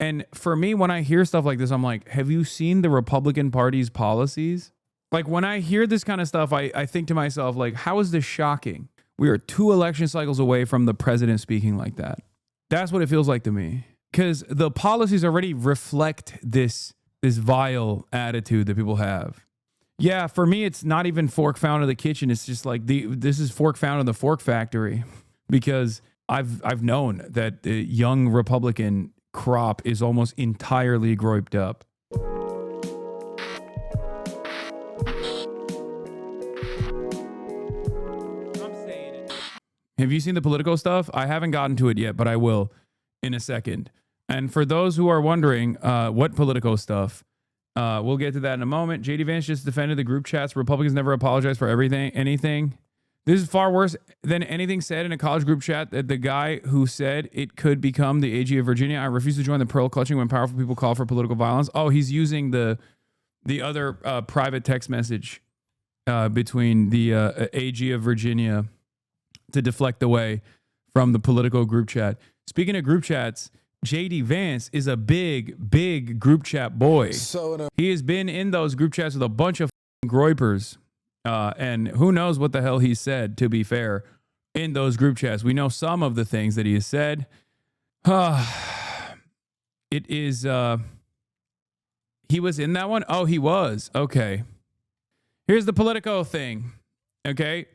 And for me, when I hear stuff like this, I'm like, have you seen the Republican Party's policies? Like when I hear this kind of stuff, I think to myself, like, how is this shocking? We are 2 election cycles away from the president speaking like that. That's what it feels like to me. Because the policies already reflect this vile attitude that people have. Yeah, for me, it's not even fork found in the kitchen. It's just like this is fork found in the fork factory. Because I've known that the young Republican crop is almost entirely grouped up. Have you seen the Politico stuff? I haven't gotten to it yet, but I will in a second. And for those who are wondering what Politico stuff, we'll get to that in a moment. JD Vance just defended the group chats. Republicans never apologize for anything. This is far worse than anything said in a college group chat that the guy who said it could become the AG of Virginia. I refuse to join the pearl clutching when powerful people call for political violence. Oh, he's using the other private text message between the AG of Virginia to deflect away from the Politico group chat. Speaking of group chats, JD Vance is a big group chat boy. He has been in those group chats with a bunch of groypers. And who knows what the hell he said, to be fair, in those group chats. We know some of the things that he has said. It is, he was in that one? Oh, he was. Okay. Here's the Politico thing. Okay.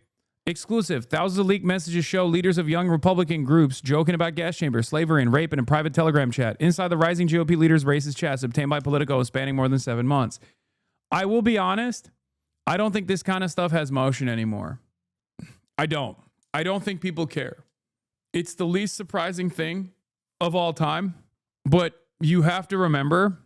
Exclusive. Thousands of leaked messages show leaders of young Republican groups joking about gas chambers, slavery, and rape in a private Telegram chat. Inside the rising GOP leaders' racist chats obtained by Politico spanning more than 7 months. I will be honest. I don't think this kind of stuff has motion anymore. I don't think people care. It's the least surprising thing of all time. But you have to remember,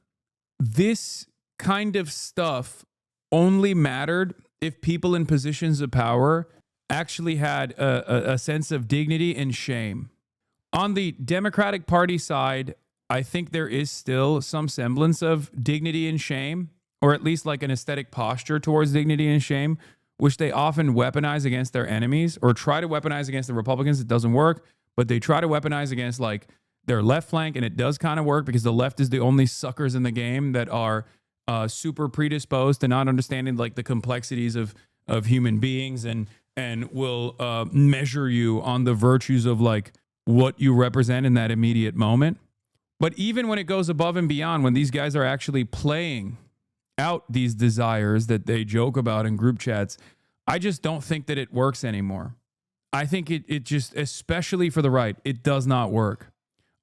this kind of stuff only mattered if people in positions of power actually had a sense of dignity and shame. On the Democratic Party side, I think there is still some semblance of dignity and shame, or at least like an aesthetic posture towards dignity and shame, which they often weaponize against their enemies or try to weaponize against the Republicans. It doesn't work, but they try to weaponize against like their left flank, and it does kind of work because the left is the only suckers in the game that are super predisposed to not understanding like the complexities of human beings and will measure you on the virtues of like what you represent in that immediate moment. But even when it goes above and beyond, when these guys are actually playing out these desires that they joke about in group chats, I just don't think that it works anymore. I think it just, especially for the right, it does not work.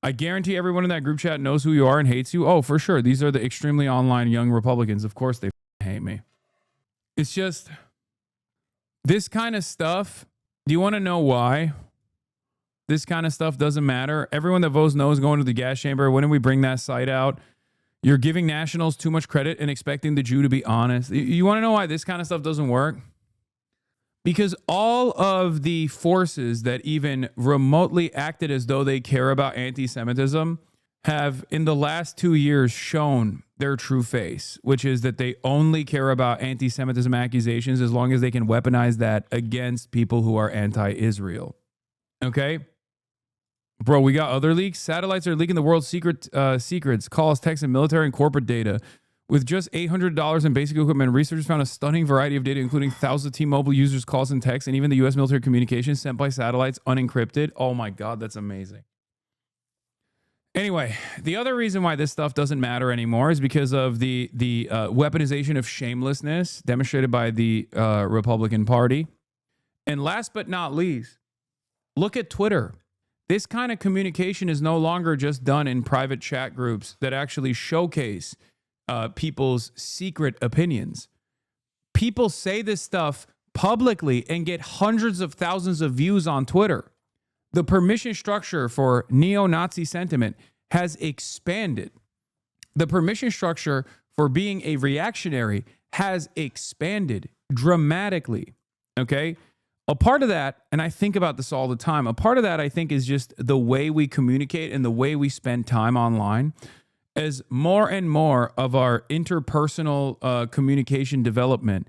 I guarantee everyone in that group chat knows who you are and hates you. Oh, for sure. These are the extremely online young Republicans. Of course they hate me. It's just this kind of stuff. Do you want to know why this kind of stuff doesn't matter? Everyone that votes no is going to the gas chamber. When did we bring that site out? You're giving nationals too much credit and expecting the Jew to be honest. You want to know why this kind of stuff doesn't work? Because all of the forces that even remotely acted as though they care about anti-Semitism have in the last 2 years shown their true face, which is that they only care about anti-Semitism accusations as long as they can weaponize that against people who are anti-Israel. Okay? Bro, we got other leaks. Satellites are leaking the world's secrets, calls, texts, and military and corporate data. With just $800 in basic equipment, researchers found a stunning variety of data, including thousands of T-Mobile users' calls and texts, and even the U.S. military communications sent by satellites unencrypted. Oh my God, that's amazing. Anyway, the other reason why this stuff doesn't matter anymore is because of the weaponization of shamelessness demonstrated by the Republican Party. And last but not least, look at Twitter. This kind of communication is no longer just done in private chat groups that actually showcase people's secret opinions. People say this stuff publicly and get hundreds of thousands of views on Twitter. The permission structure for neo-Nazi sentiment has expanded. The permission structure for being a reactionary has expanded dramatically. Okay? A part of that, and I think about this all the time, a part of that I think is just the way we communicate and the way we spend time online. As more and more of our interpersonal communication development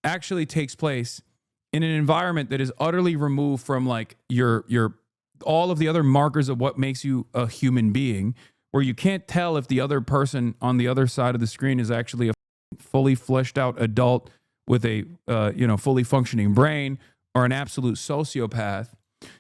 actually takes place in an environment that is utterly removed from like your all of the other markers of what makes you a human being, where you can't tell if the other person on the other side of the screen is actually a fully fleshed out adult with a fully functioning brain or an absolute sociopath,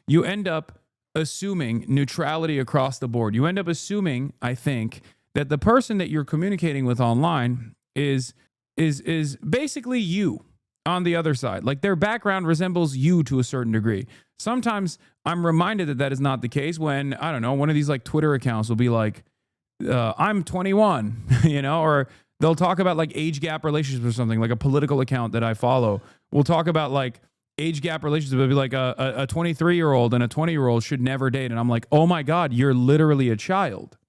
you end up assuming neutrality across the board. You end up assuming, I think, that the person that you're communicating with online is basically you on the other side. Like their background resembles you to a certain degree. Sometimes I'm reminded that that is not the case when, I don't know, one of these like Twitter accounts will be like, I'm 21, or they'll talk about like age gap relationships or something. Like a political account that I follow will talk about like age gap relationships. It'll be like a 23-year-old and a 20-year-old should never date. And I'm like, oh my God, you're literally a child.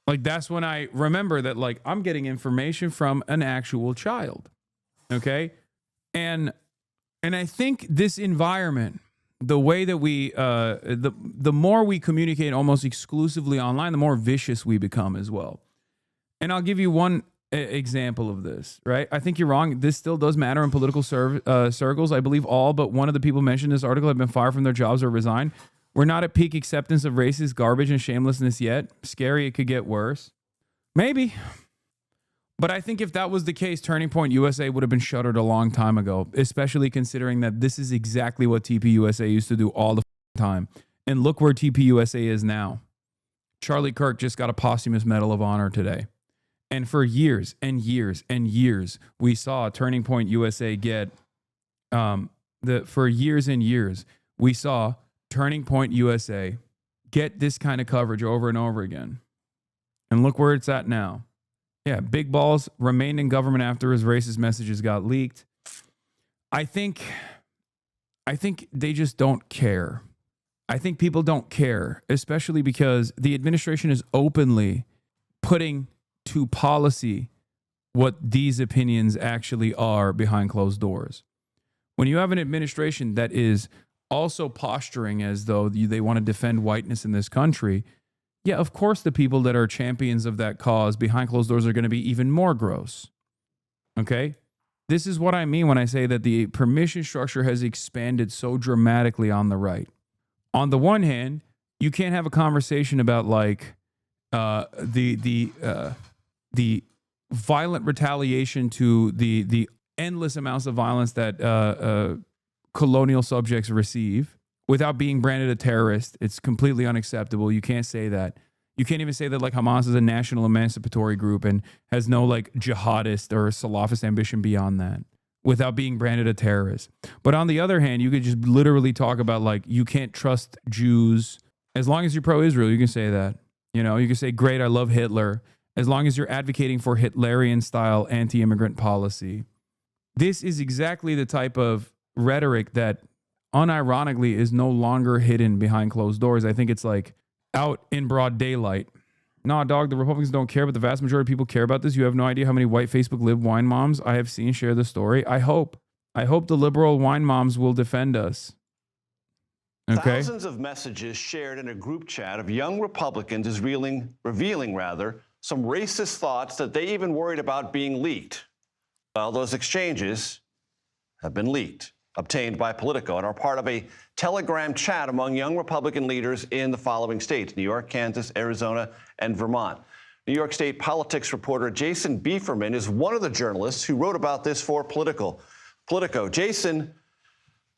Like that's when I remember that like I'm getting information from an actual child. Okay. And I think this environment, the way that we, the more we communicate almost exclusively online, the more vicious we become as well. And I'll give you one example of this, right? I think you're wrong. This still does matter in political circles. I believe all but one of the people mentioned in this article have been fired from their jobs or resigned. We're not at peak acceptance of racist garbage and shamelessness yet. Scary, it could get worse. Maybe. But I think if that was the case, Turning Point USA would have been shuttered a long time ago, especially considering that this is exactly what TPUSA used to do all the time. And look where TPUSA is now. Charlie Kirk just got a posthumous Medal of Honor today. And for years and years and years, we saw Turning Point USA get, for years and years, we saw Turning Point USA get this kind of coverage over and over again. And look where it's at now. Yeah, Big Balls remained in government after his racist messages got leaked. I think they just don't care. I think people don't care, especially because the administration is openly putting to policy what these opinions actually are behind closed doors. When you have an administration that is also posturing as though they want to defend whiteness in this country, yeah, of course the people that are champions of that cause behind closed doors are going to be even more gross. Okay? This is what I mean when I say that the permission structure has expanded so dramatically on the right. On the one hand, you can't have a conversation about like the violent retaliation to the endless amounts of violence that colonial subjects receive without being branded a terrorist. It's completely unacceptable. You can't say that. You can't even say that like Hamas is a national emancipatory group and has no like jihadist or Salafist ambition beyond that without being branded a terrorist. But on the other hand, you could just literally talk about like you can't trust Jews. As long as you're pro-Israel, you can say that. You can say, great, I love Hitler. As long as you're advocating for Hitlerian style anti-immigrant policy. This is exactly the type of rhetoric that unironically is no longer hidden behind closed doors. I think it's like out in broad daylight. Nah, dog, the Republicans don't care, but the vast majority of people care about this. You have no idea how many white Facebook lib wine moms I have seen share the story. I hope the liberal wine moms will defend us. Okay. Thousands of messages shared in a group chat of young Republicans is revealing some racist thoughts that they even worried about being leaked. Well, those exchanges have been leaked, obtained by Politico, and are part of a Telegram chat among young Republican leaders in the following states: New York, Kansas, Arizona, and Vermont. New York State politics reporter Jason Bieferman is one of the journalists who wrote about this for Politico. Jason,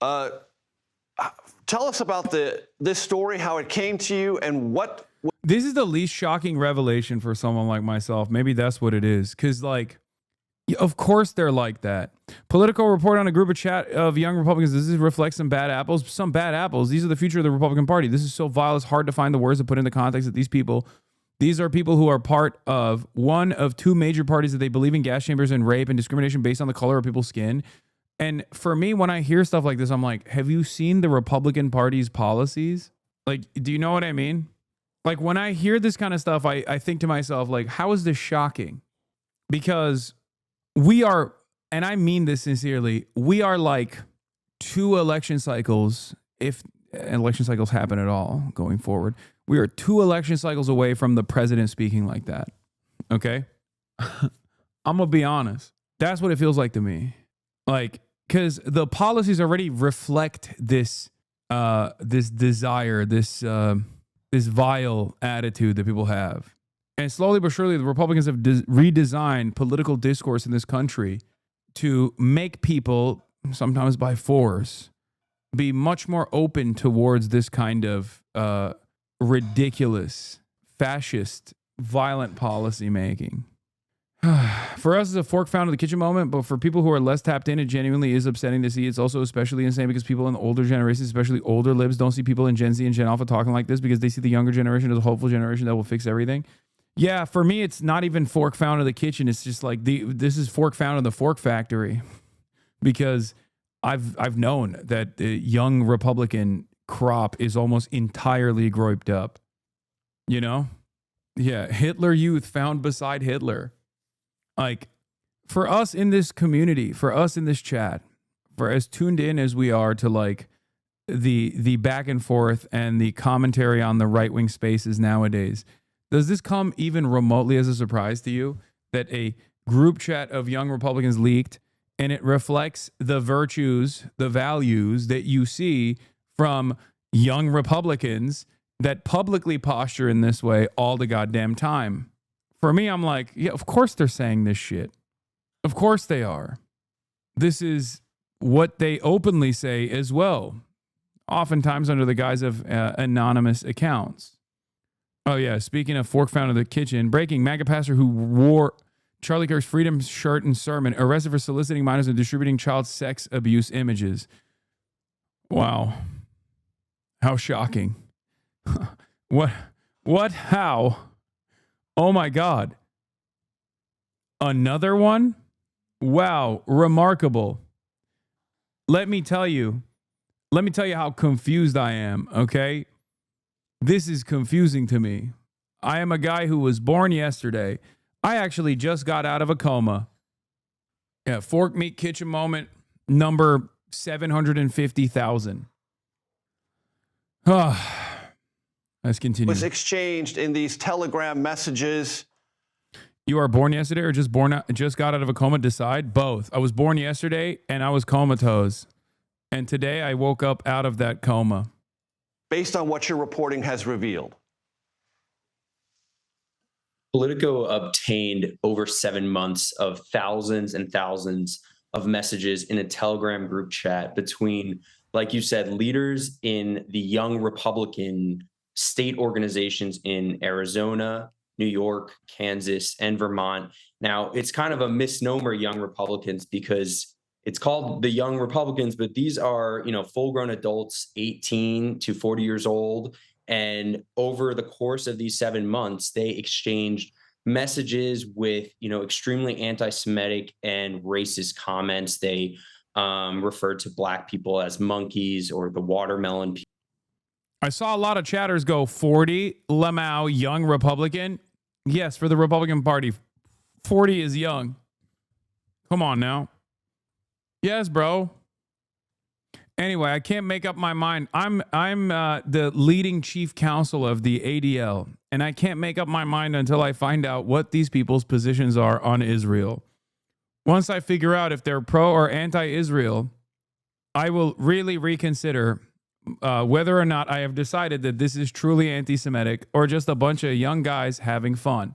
tell us about this story, how it came to you, and what... This is the least shocking revelation for someone like myself. Maybe that's what it is. Because, like, of course they're like that. Politico report on a group of chat of young Republicans. Does this reflect some bad apples? Some bad apples. These are the future of the Republican Party. This is so vile, it's hard to find the words to put in the context that these are people who are part of one of two major parties that they believe in gas chambers and rape and discrimination based on the color of people's skin. And for me, when I hear stuff like this, I'm like, have you seen the Republican Party's policies? Like, do you know what I mean? Like, when I hear this kind of stuff, I think to myself, like, how is this shocking? Because we are, and I mean this sincerely, we are like 2 election cycles, if election cycles happen at all going forward, we are 2 election cycles away from the president speaking like that. Okay? I'm going to be honest. That's what it feels like to me. Like, because the policies already reflect this desire, this vile attitude that people have. And slowly but surely, the Republicans have redesigned political discourse in this country to make people, sometimes by force, be much more open towards this kind of ridiculous, fascist, violent policy making. For us, it's a fork found in the kitchen moment, but for people who are less tapped in, it genuinely is upsetting to see. It's also especially insane because people in the older generations, especially older libs, don't see people in Gen Z and Gen Alpha talking like this because they see the younger generation as a hopeful generation that will fix everything. Yeah, for me, it's not even fork found in the kitchen. It's just like this is fork found in the fork factory, because I've known that the young Republican crop is almost entirely groped up. You know, yeah, Hitler Youth found beside Hitler. Like, for us in this community, for us in this chat, for as tuned in as we are to like the back and forth and the commentary on the right wing spaces nowadays, does this come even remotely as a surprise to you that a group chat of young Republicans leaked and it reflects the virtues, the values that you see from young Republicans that publicly posture in this way all the goddamn time? For me, I'm like, yeah, of course they're saying this shit. Of course they are. This is what they openly say as well, oftentimes under the guise of anonymous accounts. Oh, yeah, speaking of fork found in the kitchen, breaking: MAGA pastor who wore Charlie Kirk's freedom shirt and sermon arrested for soliciting minors and distributing child sex abuse images. Wow. How shocking. What? How? Oh my God. Another one? Wow, remarkable. Let me tell you how confused I am, okay? This is confusing to me. I am a guy who was born yesterday. I actually just got out of a coma. Yeah, fork meat kitchen moment number 750,000. Let's continue. Was exchanged in these Telegram messages. You are born yesterday or just got out of a coma? Decide. Both. I was born yesterday and I was comatose. And today I woke up out of that coma. Based on what your reporting has revealed. Politico obtained over 7 months of thousands and thousands of messages in a Telegram group chat between, like you said, leaders in the young Republican state organizations in Arizona, New York, Kansas, and Vermont. Now, it's kind of a misnomer, young Republicans, because it's called the Young Republicans, but these are, full-grown adults, 18 to 40 years old. And over the course of these 7 months, they exchanged messages with, extremely anti-Semitic and racist comments. They referred to Black people as monkeys or the watermelon people. I saw a lot of chatters go 40, Lamau, young Republican. Yes, for the Republican Party, 40 is young. Come on now. Yes, bro. Anyway, I can't make up my mind. I'm the leading chief counsel of the ADL, and I can't make up my mind until I find out what these people's positions are on Israel. Once I figure out if they're pro or anti-Israel, I will really reconsider whether or not I have decided that this is truly anti-Semitic or just a bunch of young guys having fun.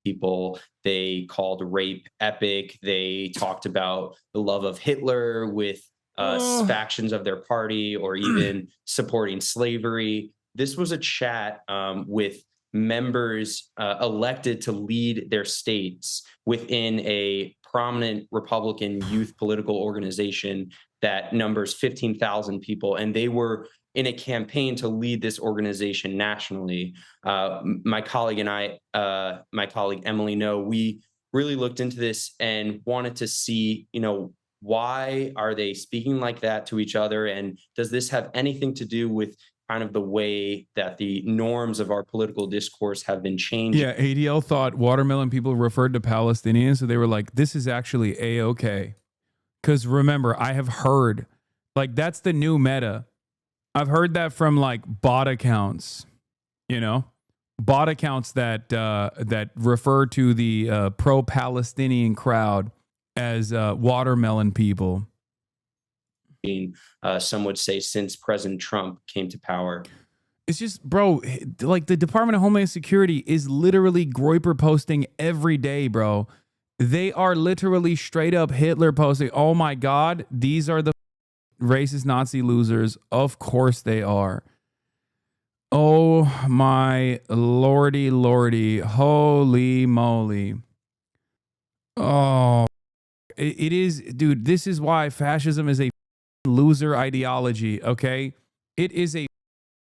People they called rape epic. They talked about the love of Hitler with factions of their party, or even supporting slavery. This was a chat with members elected to lead their states within a prominent Republican youth political organization that numbers 15,000 people. And they were in a campaign to lead this organization nationally. My colleague and I, my colleague Emily No, we really looked into this and wanted to see, why are they speaking like that to each other? And does this have anything to do with kind of the way that the norms of our political discourse have been changing? Yeah, ADL thought watermelon people referred to Palestinians, so they were like, this is actually A-okay. Because remember, I have heard, that's the new meta. I've heard that from bot accounts, bot accounts that refer to the pro-Palestinian crowd as watermelon people. Some would say since President Trump came to power. It's just, bro, like the Department of Homeland Security is literally Groyper posting every day, bro. They are literally straight up Hitler posting. Oh my God, these are the racist Nazi losers. Of course they are. Oh my lordy, lordy. Holy moly. Oh, it is, dude. This is why fascism is a loser ideology, okay? It is a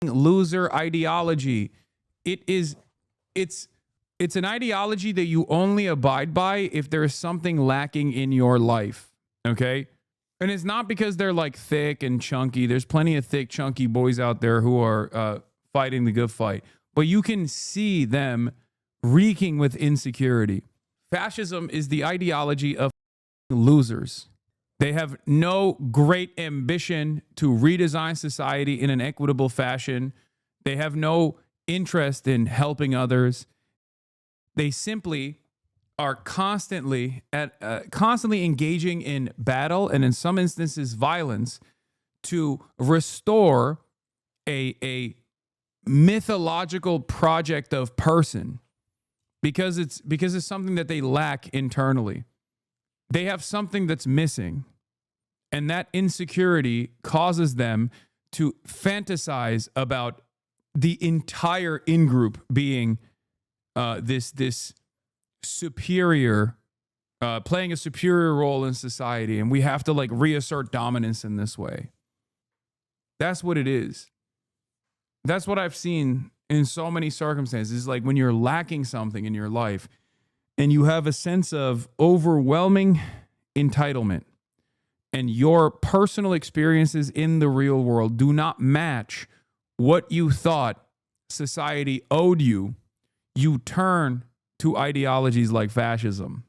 loser ideology. It's an ideology that you only abide by if there is something lacking in your life, okay? And it's not because they're like thick and chunky. There's plenty of thick, chunky boys out there who are fighting the good fight, but you can see them reeking with insecurity. Fascism is the ideology of losers. They have no great ambition to redesign society in an equitable fashion. They have no interest in helping others. They simply are constantly engaging in battle and in some instances violence to restore a mythological project of person because it's something that they lack internally. They have something that's missing, and that insecurity causes them to fantasize about the entire in-group being this superior, playing a superior role in society, and we have to like reassert dominance in this way. That's what it is. That's what I've seen in so many circumstances. Like when you're lacking something in your life and you have a sense of overwhelming entitlement and your personal experiences in the real world do not match what you thought society owed you, you turn to ideologies like fascism.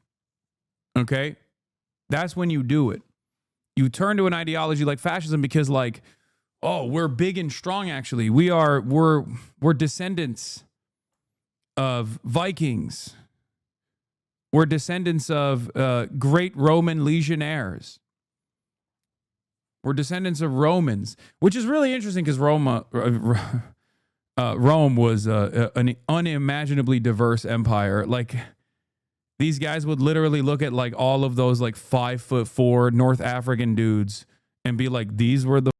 Okay? That's when you do it. You turn to an ideology like fascism because like, oh, we're big and strong actually. We're descendants of Vikings. We're descendants of great Roman legionnaires. We're descendants of Romans, which is really interesting because Rome was an unimaginably diverse empire. Like these guys would literally look at like all of those like 5'4" North African dudes and be like, these were the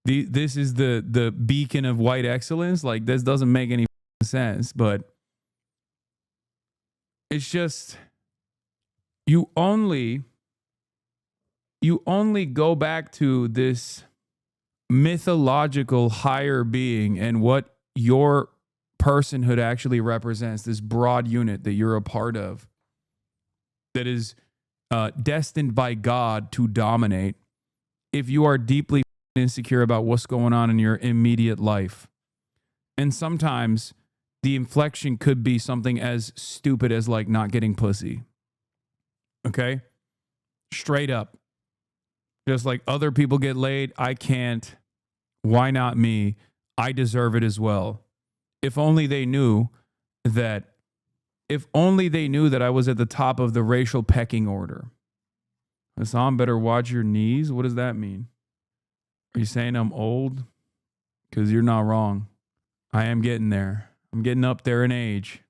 this is the beacon of white excellence. Like this doesn't make any sense, but it's just you only go back to this mythological higher being and what your personhood actually represents, this broad unit that you're a part of that is destined by God to dominate, if you are deeply insecure about what's going on in your immediate life. And sometimes the inflection could be something as stupid as like not getting pussy. Okay? Straight up. Just like other people get laid, I can't. Why not me? I deserve it as well. If only they knew that I was at the top of the racial pecking order. Hasan, better watch your knees. What does that mean? Are you saying I'm old? Because you're not wrong. I am getting there. I'm getting up there in age.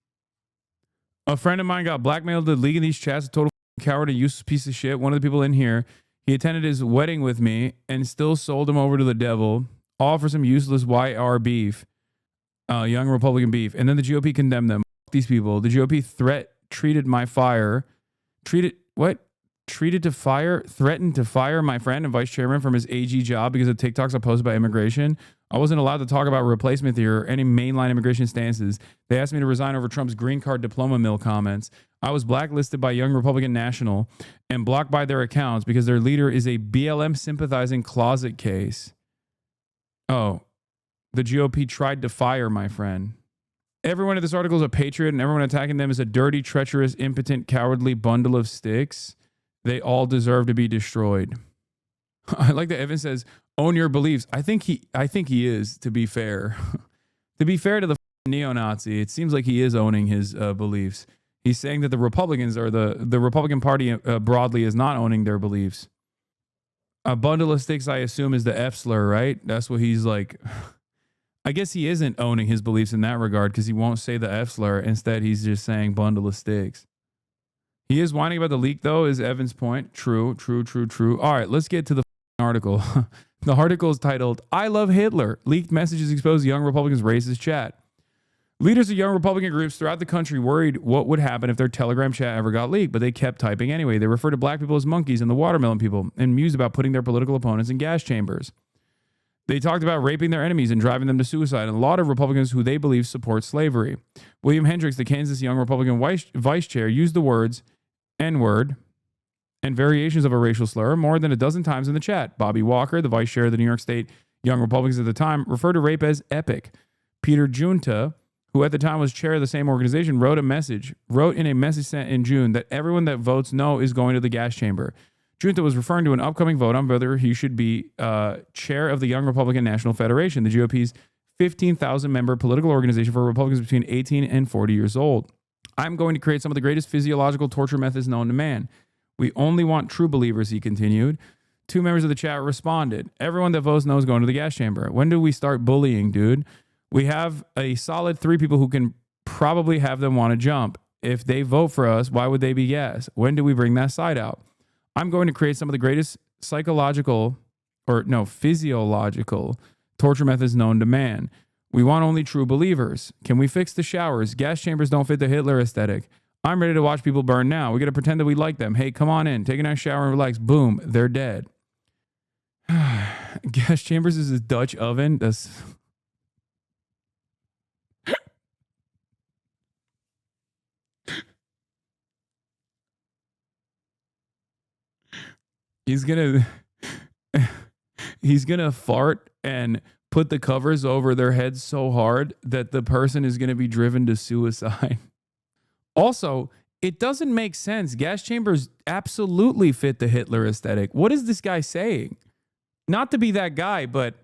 A friend of mine got blackmailed to leak in these chats, a total coward and useless piece of shit. One of the people in here, he attended his wedding with me and still sold him over to the devil, all for some useless YR beef, young Republican beef. And then the GOP condemned them. These people. The GOP threatened to fire my friend and vice chairman from his AG job because of TikToks I posted about immigration. I wasn't allowed to talk about replacement theory or any mainline immigration stances. They asked me to resign over Trump's green card diploma mill comments. I was blacklisted by Young Republican National and blocked by their accounts because their leader is a BLM sympathizing closet case. Oh, the GOP tried to fire my friend. Everyone in this article is a patriot and everyone attacking them is a dirty, treacherous, impotent, cowardly bundle of sticks. They all deserve to be destroyed. I like that Evan says, own your beliefs. I think he is, to be fair. To be fair to the neo-Nazi, it seems like he is owning his beliefs. He's saying that the Republicans or the Republican Party broadly is not owning their beliefs. A bundle of sticks, I assume, is the F slur, right? That's what he's like. I guess he isn't owning his beliefs in that regard because he won't say the F slur. Instead, he's just saying bundle of sticks. He is whining about the leak, though, is Evan's point. True. All right, let's get to the article. The article is titled, I Love Hitler. Leaked messages expose young Republicans' racist chat. Leaders of young Republican groups throughout the country worried what would happen if their Telegram chat ever got leaked, but they kept typing anyway. They refer to black people as monkeys and the watermelon people and mused about putting their political opponents in gas chambers. They talked about raping their enemies and driving them to suicide, and a lot of Republicans who they believe support slavery. William Hendricks, the Kansas Young Republican vice chair, used the words N-word and variations of a racial slur more than a dozen times in the chat. Bobby Walker, the vice chair of the New York State Young Republicans at the time, referred to rape as epic. Peter Junta, who at the time was chair of the same organization, wrote in a message sent in June that everyone that votes no is going to the gas chamber. Junta was referring to an upcoming vote on whether he should be chair of the Young Republican National Federation, the GOP's 15,000-member political organization for Republicans between 18 and 40 years old. I'm going to create some of the greatest physiological torture methods known to man. We only want true believers, he continued. Two members of the chat responded. Everyone that votes no is going to the gas chamber. When do we start bullying, dude? We have a solid 3 people who can probably have them want to jump. If they vote for us, why would they be gas? When do we bring that side out? I'm going to create some of the greatest physiological torture methods known to man. We want only true believers. Can we fix the showers? Gas chambers don't fit the Hitler aesthetic. I'm ready to watch people burn now. We got to pretend that we like them. Hey, come on in. Take a nice shower and relax. Boom, they're dead. Gas chambers is a Dutch oven. That's... He's gonna fart and put the covers over their heads so hard that the person is gonna be driven to suicide. Also, it doesn't make sense. Gas chambers absolutely fit the Hitler aesthetic. What is this guy saying? Not to be that guy, but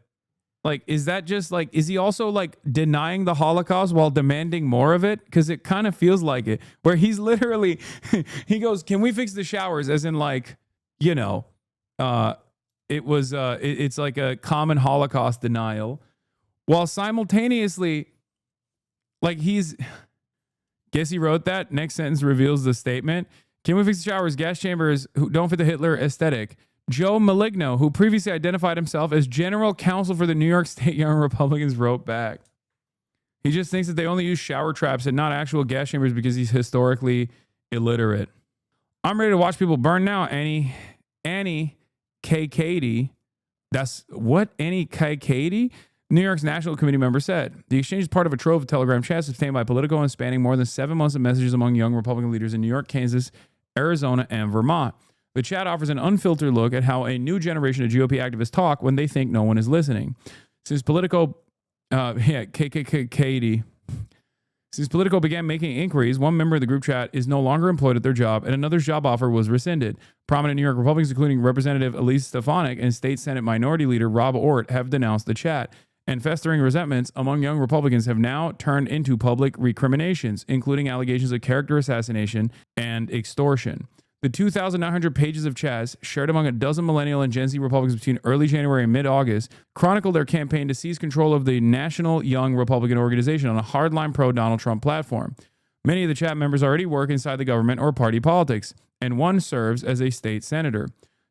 like, is that just like, is he also like denying the Holocaust while demanding more of it? Because it kind of feels like it, where he's literally, he goes, can we fix the showers? As in like, you know, it's like a common Holocaust denial, while simultaneously, like guess he wrote that. Next sentence reveals the statement. Can we fix the showers? Gas chambers who don't fit the Hitler aesthetic. Joe Maligno, who previously identified himself as general counsel for the New York State Young Republicans, wrote back. He just thinks that they only use shower traps and not actual gas chambers because he's historically illiterate. I'm ready to watch people burn now, Annie K. Katie. That's what Annie K. Katie? New York's National Committee member said. The exchange is part of a trove of Telegram chats obtained by Politico and spanning more than 7 months of messages among young Republican leaders in New York, Kansas, Arizona, and Vermont. The chat offers an unfiltered look at how a new generation of GOP activists talk when they think no one is listening. Since Politico began making inquiries, one member of the group chat is no longer employed at their job, and another's job offer was rescinded. Prominent New York Republicans, including Representative Elise Stefanik and State Senate Minority Leader Rob Ortt, have denounced the chat. And festering resentments among young Republicans have now turned into public recriminations, including allegations of character assassination and extortion. The 2,900 pages of chats shared among a dozen millennial and Gen Z Republicans between early January and mid-August chronicle their campaign to seize control of the National Young Republican Organization on a hardline pro-Donald Trump platform. Many of the chat members already work inside the government or party politics, and one serves as a state senator.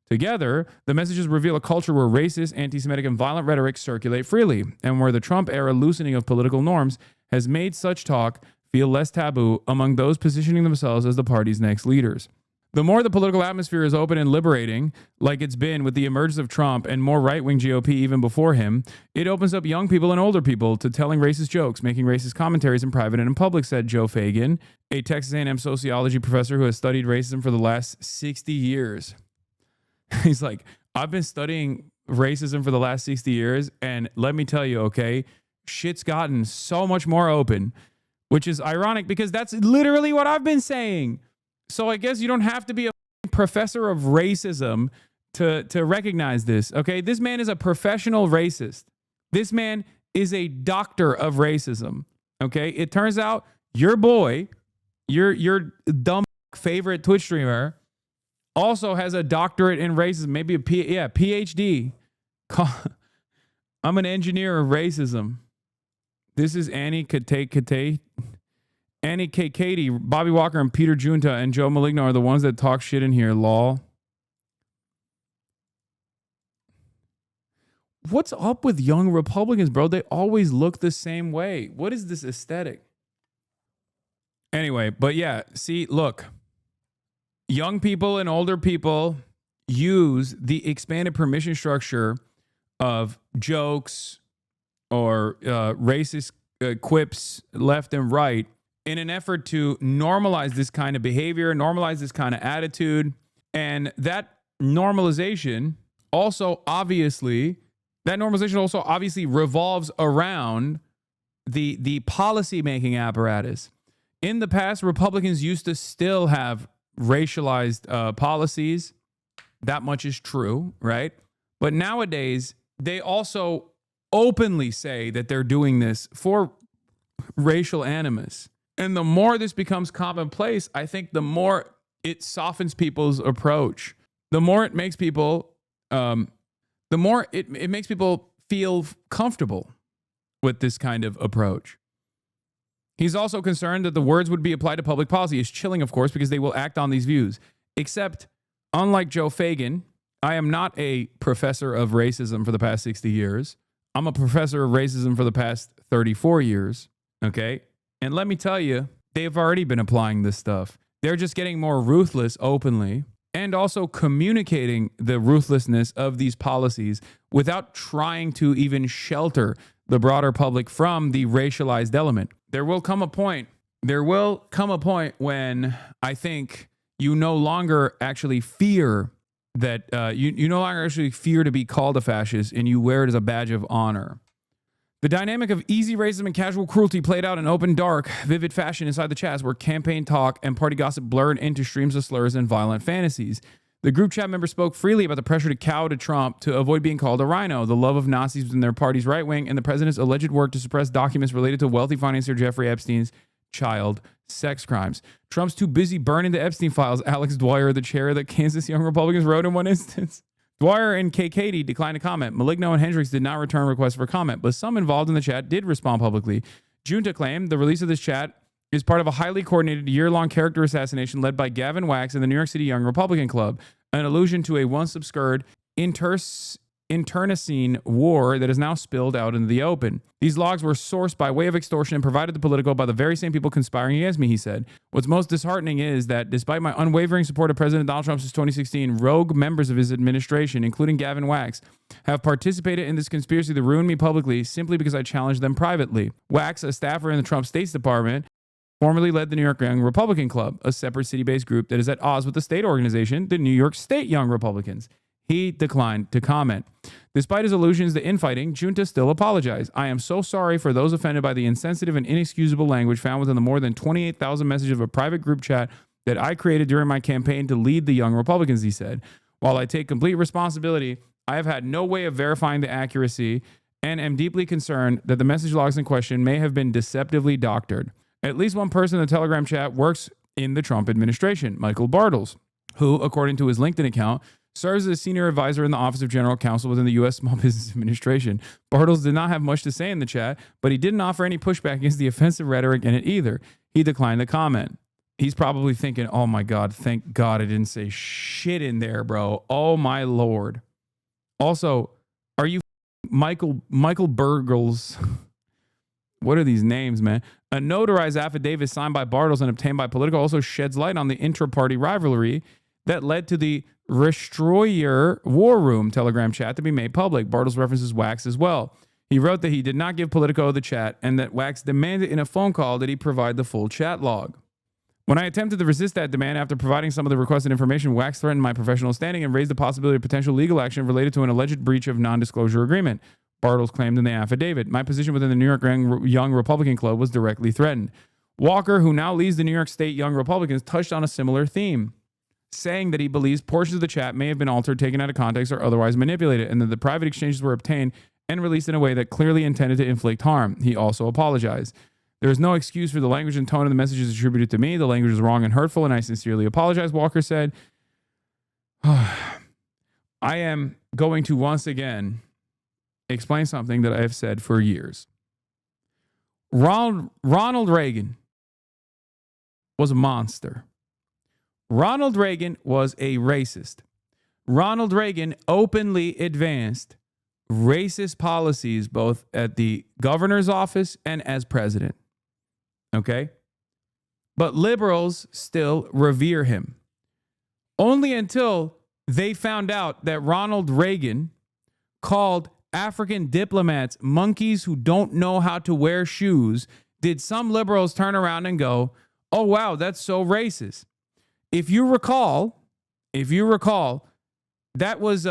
Together, the messages reveal a culture where racist, anti-Semitic, and violent rhetoric circulate freely, and where the Trump-era loosening of political norms has made such talk feel less taboo among those positioning themselves as the party's next leaders. The more the political atmosphere is open and liberating, like it's been with the emergence of Trump and more right-wing GOP even before him, it opens up young people and older people to telling racist jokes, making racist commentaries in private and in public, said Joe Fagan, a Texas A&M sociology professor who has studied racism for the last 60 years. He's like, I've been studying racism for the last 60 years, and let me tell you, okay, shit's gotten so much more open, which is ironic because that's literally what I've been saying. So I guess you don't have to be a professor of racism to recognize this, okay? This man is a professional racist. This man is a doctor of racism, okay? It turns out your boy, your dumb favorite Twitch streamer, also has a doctorate in racism, maybe a PhD. I'm an engineer of racism. This is Annie Kate. Annie K. Katie, Bobby Walker, and Peter Junta and Joe Maligno are the ones that talk shit in here, lol. What's up with young Republicans, bro? They always look the same way. What is this aesthetic? Anyway, but yeah, see, look. Young people and older people use the expanded permission structure of jokes or racist quips left and right in an effort to normalize this kind of behavior, normalize this kind of attitude. And that normalization also obviously revolves around the policy-making apparatus. In the past, Republicans used to still have racialized policies. That much is true, right? But nowadays, they also openly say that they're doing this for racial animus. And the more this becomes commonplace, I think the more it softens people's approach. The more it makes people, it makes people feel comfortable with this kind of approach. He's also concerned that the words would be applied to public policy. It's chilling, of course, because they will act on these views. Except, unlike Joe Fagan, I am not a professor of racism for the past 60 years. I'm a professor of racism for the past 34 years, okay? And let me tell you, they've already been applying this stuff. They're just getting more ruthless openly and also communicating the ruthlessness of these policies without trying to even shelter the broader public from the racialized element. There will come a point when I think you no longer actually fear that you no longer actually fear to be called a fascist, and you wear it as a badge of honor. The dynamic of easy racism and casual cruelty played out in open, dark, vivid fashion inside the chats where campaign talk and party gossip blurred into streams of slurs and violent fantasies. The group chat members spoke freely about the pressure to cow to Trump to avoid being called a rhino, the love of Nazis within their party's right wing, and the president's alleged work to suppress documents related to wealthy financier Jeffrey Epstein's child sex crimes. Trump's too busy burning the Epstein files, Alex Dwyer, the chair of the Kansas Young Republicans, wrote in one instance. Dwyer and K. Katie declined to comment. Maligno and Hendricks did not return requests for comment, but some involved in the chat did respond publicly. Junta claimed the release of this chat is part of a highly coordinated year-long character assassination led by Gavin Wax and the New York City Young Republican Club, an allusion to a once obscured internecine war that is now spilled out into the open. These logs were sourced by way of extortion and provided to Politico by the very same people conspiring against me, he said. What's most disheartening is that despite my unwavering support of President Donald Trump since 2016, rogue members of his administration, including Gavin Wax, have participated in this conspiracy to ruin me publicly simply because I challenged them privately. Wax, a staffer in the Trump State Department, formerly led the New York Young Republican Club, a separate city-based group that is at odds with the state organization, the New York State Young Republicans. He declined to comment. Despite his allusions to infighting, Junta still apologized. I am so sorry for those offended by the insensitive and inexcusable language found within the more than 28,000 messages of a private group chat that I created during my campaign to lead the Young Republicans, he said. While I take complete responsibility, I have had no way of verifying the accuracy and am deeply concerned that the message logs in question may have been deceptively doctored. At least one person in the Telegram chat works in the Trump administration, Michael Bartels, who, according to his LinkedIn account, serves as a senior advisor in the Office of General Counsel within the U.S. Small Business Administration. Bartels did not have much to say in the chat, but he didn't offer any pushback against the offensive rhetoric in it either. He declined to comment. He's probably thinking, oh my God, thank God I didn't say shit in there, bro. Oh my Lord. Also, are you Michael Burgles? What are these names, man? A notarized affidavit signed by Bartels and obtained by Politico also sheds light on the intra-party rivalry that led to the Restroyer War Room Telegram chat to be made public. Bartels references Wax as well. He wrote that he did not give Politico the chat and that Wax demanded in a phone call that he provide the full chat log. When I attempted to resist that demand after providing some of the requested information, Wax threatened my professional standing and raised the possibility of potential legal action related to an alleged breach of non-disclosure agreement. Bartels claimed in the affidavit. My position within the New York Young Republican Club was directly threatened. Walker, who now leads the New York State Young Republicans, touched on a similar theme, saying that he believes portions of the chat may have been altered, taken out of context, or otherwise manipulated, and that the private exchanges were obtained and released in a way that clearly intended to inflict harm. He also apologized. There is no excuse for the language and tone of the messages attributed to me. The language is wrong and hurtful, and I sincerely apologize, Walker said. I am going to once again explain something that I have said for years. Ronald Reagan was a monster. Ronald Reagan was a racist. Ronald Reagan openly advanced racist policies both at the governor's office and as president. Okay? But liberals still revere him. Only until they found out that Ronald Reagan called African diplomats monkeys who don't know how to wear shoes did some liberals turn around and go, oh, wow, that's so racist. If you recall, that was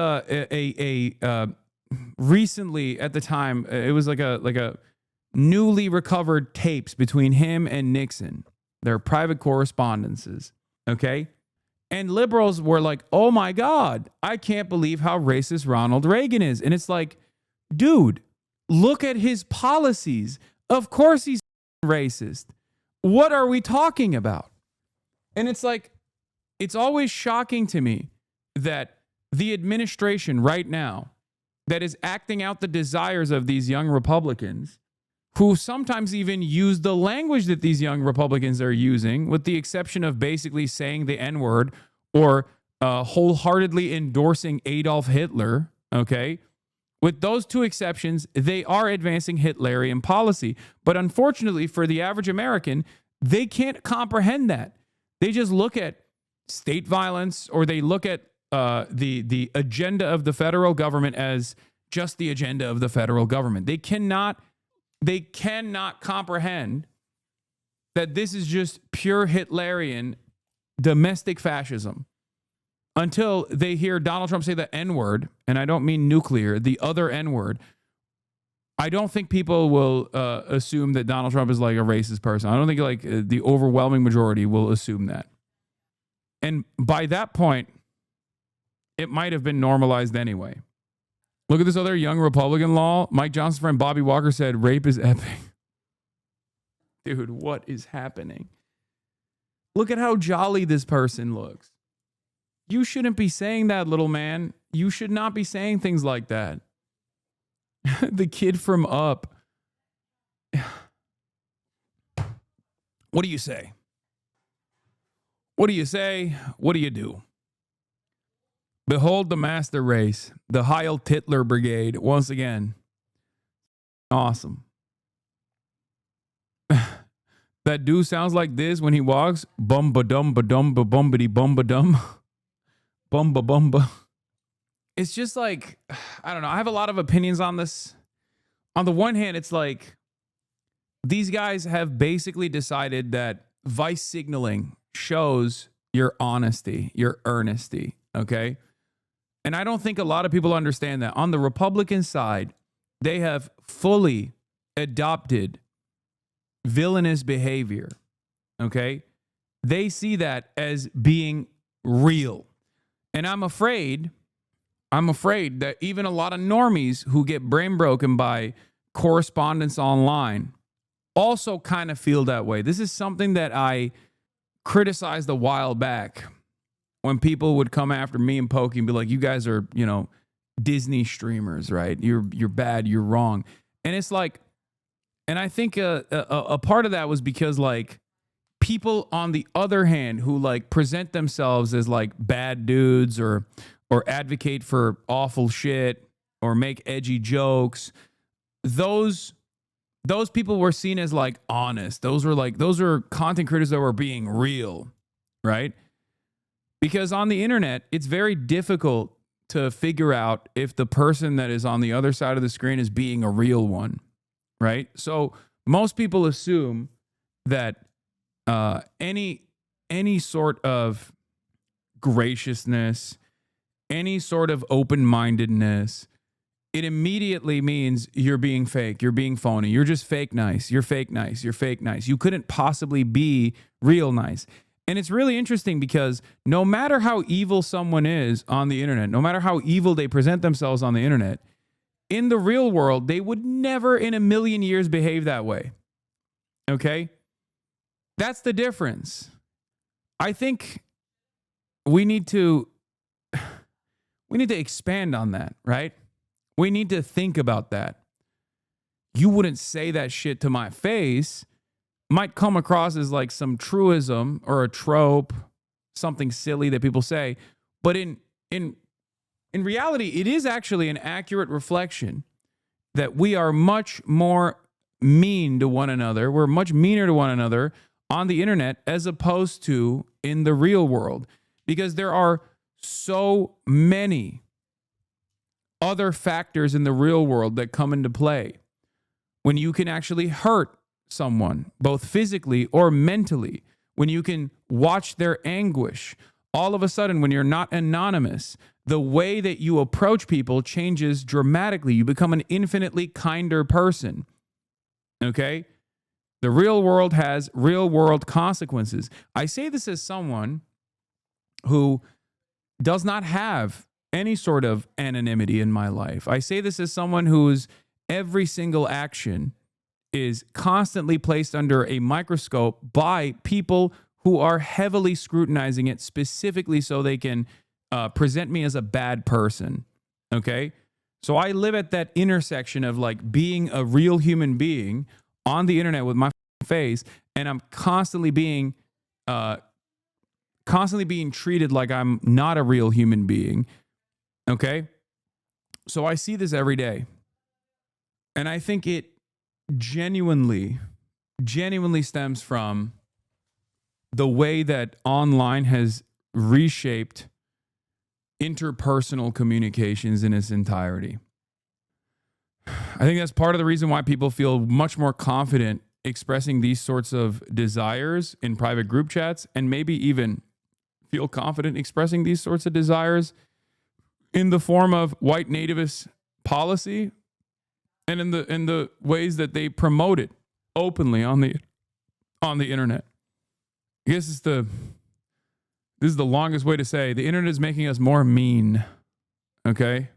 recently at the time, it was like a newly recovered tapes between him and Nixon, their private correspondences. Okay. And liberals were like, oh my God, I can't believe how racist Ronald Reagan is. And it's like, dude, look at his policies. Of course he's racist. What are we talking about? And it's like, it's always shocking to me that the administration right now that is acting out the desires of these young Republicans, who sometimes even use the language that these young Republicans are using, with the exception of basically saying the N-word or wholeheartedly endorsing Adolf Hitler, okay? With those two exceptions, they are advancing Hitlerian policy. But unfortunately for the average American, they can't comprehend that. They just look at state violence, or they look at the agenda of the federal government as just the agenda of the federal government. They cannot comprehend that this is just pure Hitlerian domestic fascism until they hear Donald Trump say the N-word, and I don't mean nuclear, the other N-word. I don't think people will assume that Donald Trump is like a racist person. I don't think the overwhelming majority will assume that. And by that point, it might have been normalized anyway. Look at this other young Republican law. Mike Johnson's friend Bobby Walker said rape is epic. Dude, what is happening? Look at how jolly this person looks. You shouldn't be saying that, little man. You should not be saying things like that. The kid from Up. What do you say? What do you say? What do you do? Behold the master race, the Heil Titler Brigade, once again. Awesome. That dude sounds like this when he walks. Bum-ba-dum-ba-dum-ba-bum-ba-dee-bum-ba-dum. Bum-ba-bum-ba. It's just like, I don't know. I have a lot of opinions on this. On the one hand, it's like these guys have basically decided that vice signaling shows your honesty, your earnesty, okay? And I don't think a lot of people understand that. On the Republican side, they have fully adopted villainous behavior, okay? They see that as being real. And I'm afraid that even a lot of normies who get brain broken by correspondence online also kind of feel that way. This is something that I criticized a while back when people would come after me and Pokey and be like, you guys are, Disney streamers, right? You're bad, you're wrong. And it's like, and I think a part of that was because like people on the other hand who like present themselves as like bad dudes or advocate for awful shit or make edgy jokes, those people were seen as like honest. Those are content creators that were being real, right? Because on the internet, it's very difficult to figure out if the person that is on the other side of the screen is being a real one, right? So most people assume that any sort of graciousness, any sort of open-mindedness, it immediately means you're being fake, you're being phony, you're just fake nice, you're fake nice, you're fake nice. You couldn't possibly be real nice. And it's really interesting because no matter how evil someone is on the internet, no matter how evil they present themselves on the internet, in the real world, they would never in a million years behave that way. Okay? That's the difference. I think we need to we need to expand on that, right? We need to think about that. You wouldn't say that shit to my face. Might come across as like some truism or a trope, something silly that people say, but in reality, it is actually an accurate reflection that we are much more mean to one another. We're much meaner to one another on the internet as opposed to in the real world, because there are so many other factors in the real world that come into play when you can actually hurt someone, both physically or mentally, when you can watch their anguish. All of a sudden, when you're not anonymous, the way that you approach people changes dramatically. You become an infinitely kinder person. Okay? The real world has real world consequences. I say this as someone who does not have any sort of anonymity in my life. I say this as someone whose every single action is constantly placed under a microscope by people who are heavily scrutinizing it specifically so they can present me as a bad person. Okay? So I live at that intersection of like being a real human being on the internet with my face, and I'm constantly being treated like I'm not a real human being. Okay? So I see this every day. And I think it genuinely stems from the way that online has reshaped interpersonal communications in its entirety. I think that's part of the reason why people feel much more confident expressing these sorts of desires in private group chats, and maybe even feel confident expressing these sorts of desires in the form of white nativist policy and in the ways that they promote it openly on the internet. I guess this is the longest way to say the internet is making us more mean. Okay?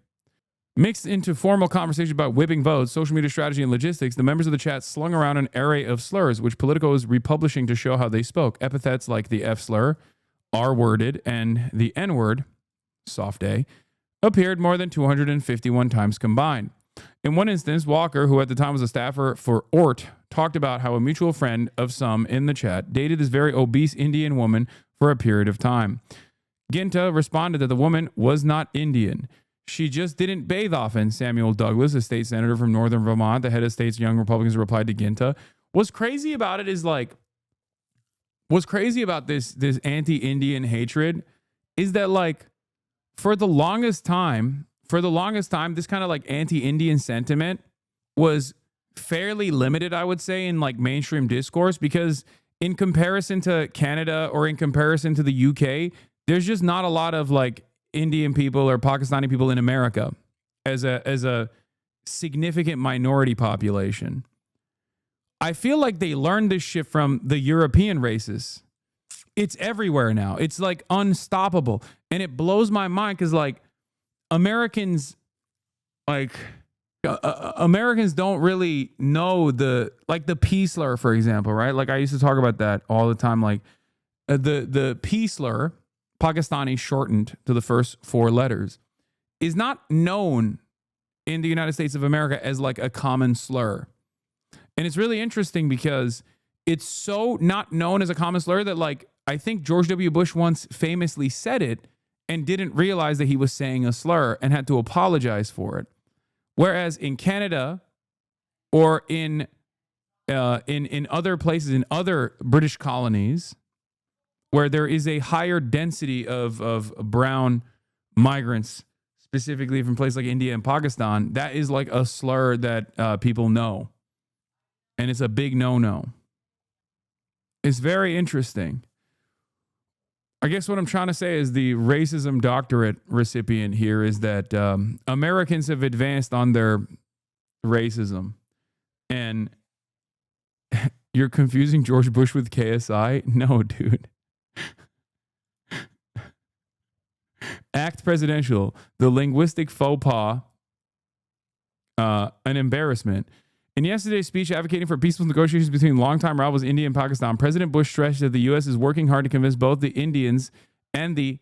Mixed into formal conversation about whipping votes, social media strategy, and logistics, the members of the chat slung around an array of slurs, which Politico is republishing to show how they spoke. Epithets like the F slur, R-worded, and the N-word, soft A, appeared more than 251 times combined. In one instance, Walker, who at the time was a staffer for ORT, talked about how a mutual friend of some in the chat dated this very obese Indian woman for a period of time. Ginta responded that the woman was not Indian. She just didn't bathe often. Samuel Douglas, a state senator from northern Vermont, the head of state's Young Republicans, replied to Ginta. What's crazy about it is like, what's crazy about this anti-Indian hatred is that like for the longest time, this kind of like anti-Indian sentiment was fairly limited, I would say, in like mainstream discourse, because in comparison to Canada or in comparison to the UK, there's just not a lot of like Indian people or Pakistani people in America as a significant minority population. I feel like they learned this shit from the European races. It's everywhere now. It's like unstoppable. And it blows my mind because like Americans don't really know the P slur, for example, right? Like I used to talk about that all the time. Like the P slur, Pakistani shortened to the first four letters, is not known in the United States of America as like a common slur. And it's really interesting because it's so not known as a common slur that like I think George W. Bush once famously said it and didn't realize that he was saying a slur and had to apologize for it. Whereas in Canada or in other places, in other British colonies, where there is a higher density of brown migrants, specifically from places like India and Pakistan, that is like a slur that people know. And it's a big no-no. It's very interesting. I guess what I'm trying to say is the racism doctorate recipient here is that Americans have advanced on their racism. And you're confusing George Bush with KSI? No, dude. Act presidential, the linguistic faux pas, an embarrassment. In yesterday's speech advocating for peaceful negotiations between longtime rivals India and Pakistan, President Bush stressed that the U.S. is working hard to convince both the Indians and the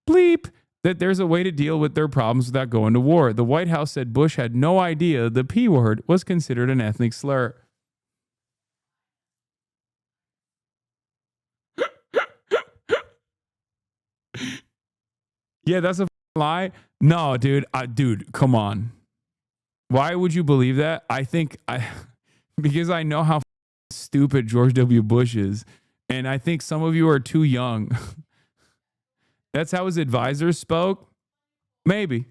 bleep that there's a way to deal with their problems without going to war. The White House said Bush had no idea the P word was considered an ethnic slur. Yeah, that's a lie. No, dude. Dude, come on. Why would you believe that? Because I know how stupid George W. Bush is. And I think some of you are too young. That's how his advisors spoke? Maybe.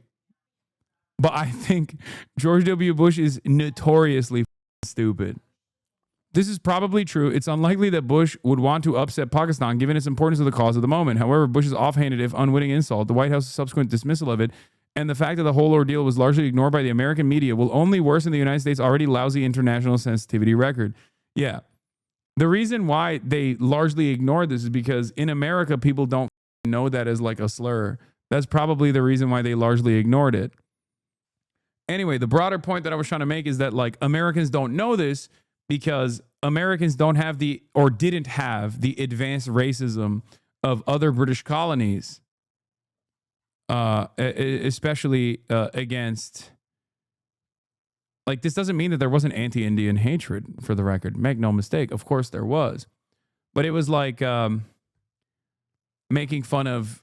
But I think George W. Bush is notoriously stupid. This is probably true. It's unlikely that Bush would want to upset Pakistan given its importance to the cause of the moment. However, Bush's offhanded, if unwitting insult, the White House's subsequent dismissal of it, and the fact that the whole ordeal was largely ignored by the American media will only worsen the United States' already lousy international sensitivity record. Yeah. The reason why they largely ignored this is because in America, people don't know that as like a slur. That's probably the reason why they largely ignored it. Anyway, the broader point that I was trying to make is that like Americans don't know this because Americans don't have didn't have the advanced racism of other British colonies, especially against, like, this doesn't mean that there wasn't anti-Indian hatred, for the record. Make no mistake. Of course there was. But it was like making fun of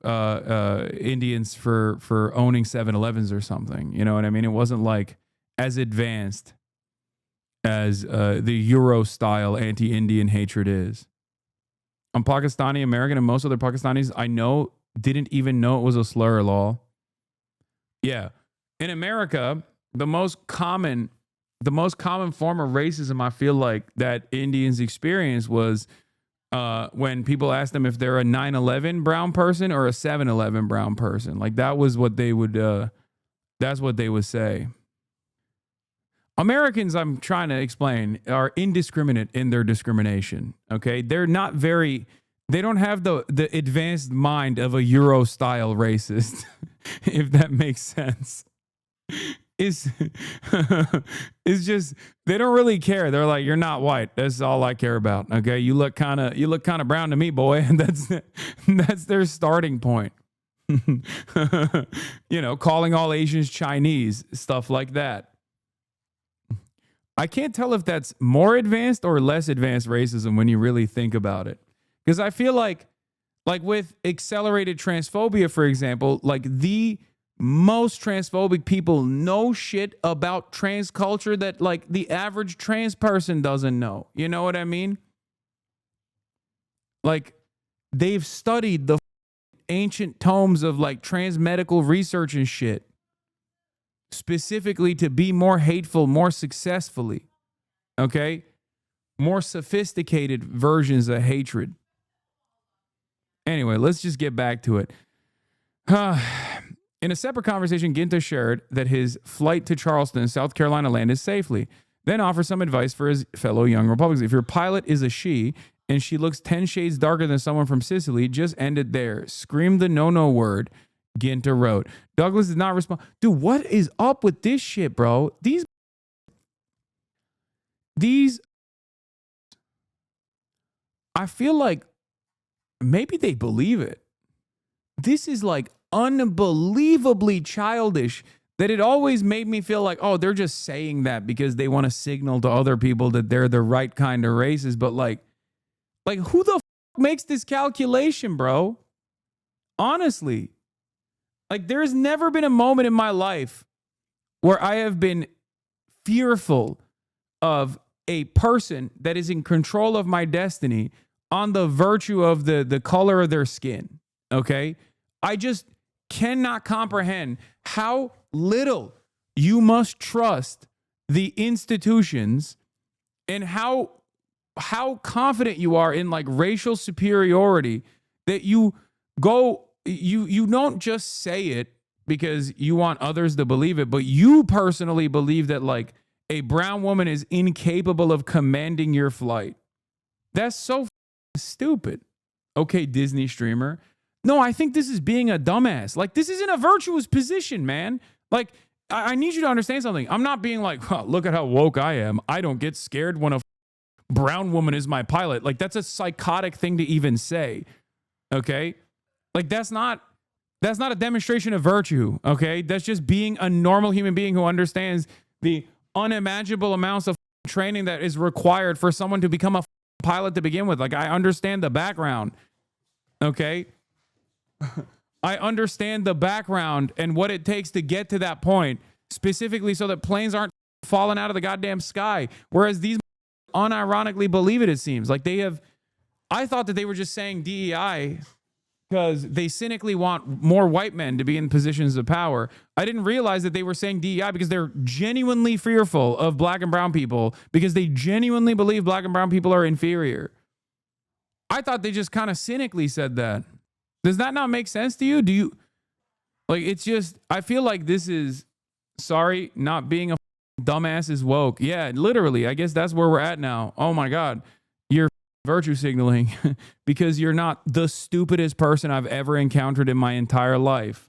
Indians for owning 7-Elevens or something. You know what I mean? It wasn't like as advanced as the Euro-style anti-Indian hatred is. I'm Pakistani American, and most other Pakistanis I know didn't even know it was a slur law. Yeah. In America, the most common form of racism I feel like that Indians experience was when people asked them if they're a 9/11 brown person or a 7-Eleven brown person. Like that was what they would that's what they would say. Americans, I'm trying to explain, are indiscriminate in their discrimination. Okay? They don't have the advanced mind of a Euro style racist, if that makes sense. It's just they don't really care. They're like, you're not white. That's all I care about. Okay, you look kind of brown to me, boy. And that's their starting point. Calling all Asians Chinese, stuff like that. I can't tell if that's more advanced or less advanced racism when you really think about it. Because I feel like with accelerated transphobia, for example, like the most transphobic people know shit about trans culture that like the average trans person doesn't know. You know what I mean? Like they've studied the ancient tomes of like trans medical research and shit specifically to be more hateful, more successfully. Okay? More sophisticated versions of hatred. Anyway, let's just get back to it. In a separate conversation, Ginta shared that his flight to Charleston, South Carolina landed safely, then offered some advice for his fellow young Republicans. If your pilot is a she and she looks 10 shades darker than someone from Sicily, just end it there. Scream the no-no word, Ginta wrote. Douglas did not respond. Dude, what is up with this shit, bro? These, I feel like maybe they believe it. This is like unbelievably childish that it always made me feel like, oh, they're just saying that because they want to signal to other people that they're the right kind of racist. But like who the makes this calculation, bro? Honestly, like there's never been a moment in my life where I have been fearful of a person that is in control of my destiny on the virtue of the color of their skin. Okay? I just cannot comprehend how little you must trust the institutions and how confident you are in like racial superiority that you don't just say it because you want others to believe it, but you personally believe that like a brown woman is incapable of commanding your flight. That's so stupid. Okay, Disney streamer. No, I think this is being a dumbass. Like, this isn't a virtuous position, man. Like, I need you to understand something. I'm not being like, oh, look at how woke I am. I don't get scared when a brown woman is my pilot. Like, that's a psychotic thing to even say. Okay? Like, that's not That's not a demonstration of virtue, okay? That's just being a normal human being who understands the unimaginable amounts of training that is required for someone to become a pilot to begin with. Like, I understand the background, okay? I understand the background and what it takes to get to that point, specifically so that planes aren't falling out of the goddamn sky. Whereas these unironically believe it seems. Like, I thought that they were just saying DEI because they cynically want more white men to be in positions of power. I didn't realize that they were saying DEI because they're genuinely fearful of black and brown people, because they genuinely believe black and brown people are inferior. I thought they just kind of cynically said that. Does that not make sense to you? Do you, like, it's just, I feel like this is, sorry, not being a dumbass is woke. Yeah, literally, I guess that's where we're at now. Oh my God. You're virtue signaling because you're not the stupidest person I've ever encountered in my entire life.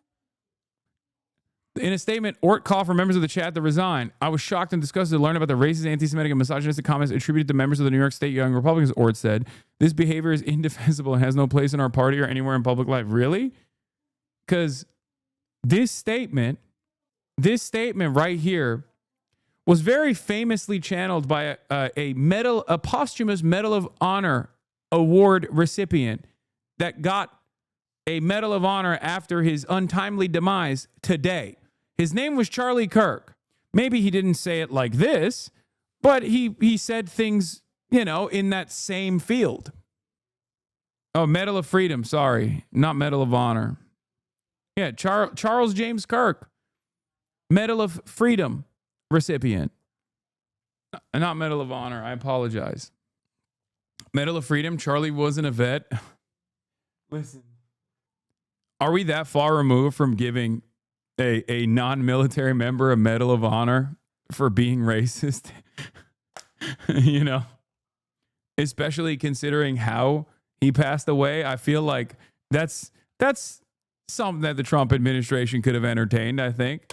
In a statement, Ort called for members of the chat to resign. I was shocked and disgusted to learn about the racist, anti-Semitic, and misogynistic comments attributed to members of the New York State Young Republicans, Ort said. This behavior is indefensible and has no place in our party or anywhere in public life. Really? Because this statement right here was very famously channeled by a posthumous Medal of Honor award recipient that got a Medal of Honor after his untimely demise today. His name was Charlie Kirk. Maybe he didn't say it like this, but he said things, in that same field. Oh, Medal of Freedom. Sorry, not Medal of Honor. Yeah, Charles James Kirk, Medal of Freedom recipient. Not Medal of Honor. I apologize. Medal of Freedom. Charlie wasn't a vet. Listen. Are we that far removed from giving a non-military member a Medal of Honor for being racist? Especially considering how he passed away. I feel like that's something that the Trump administration could have entertained, I think.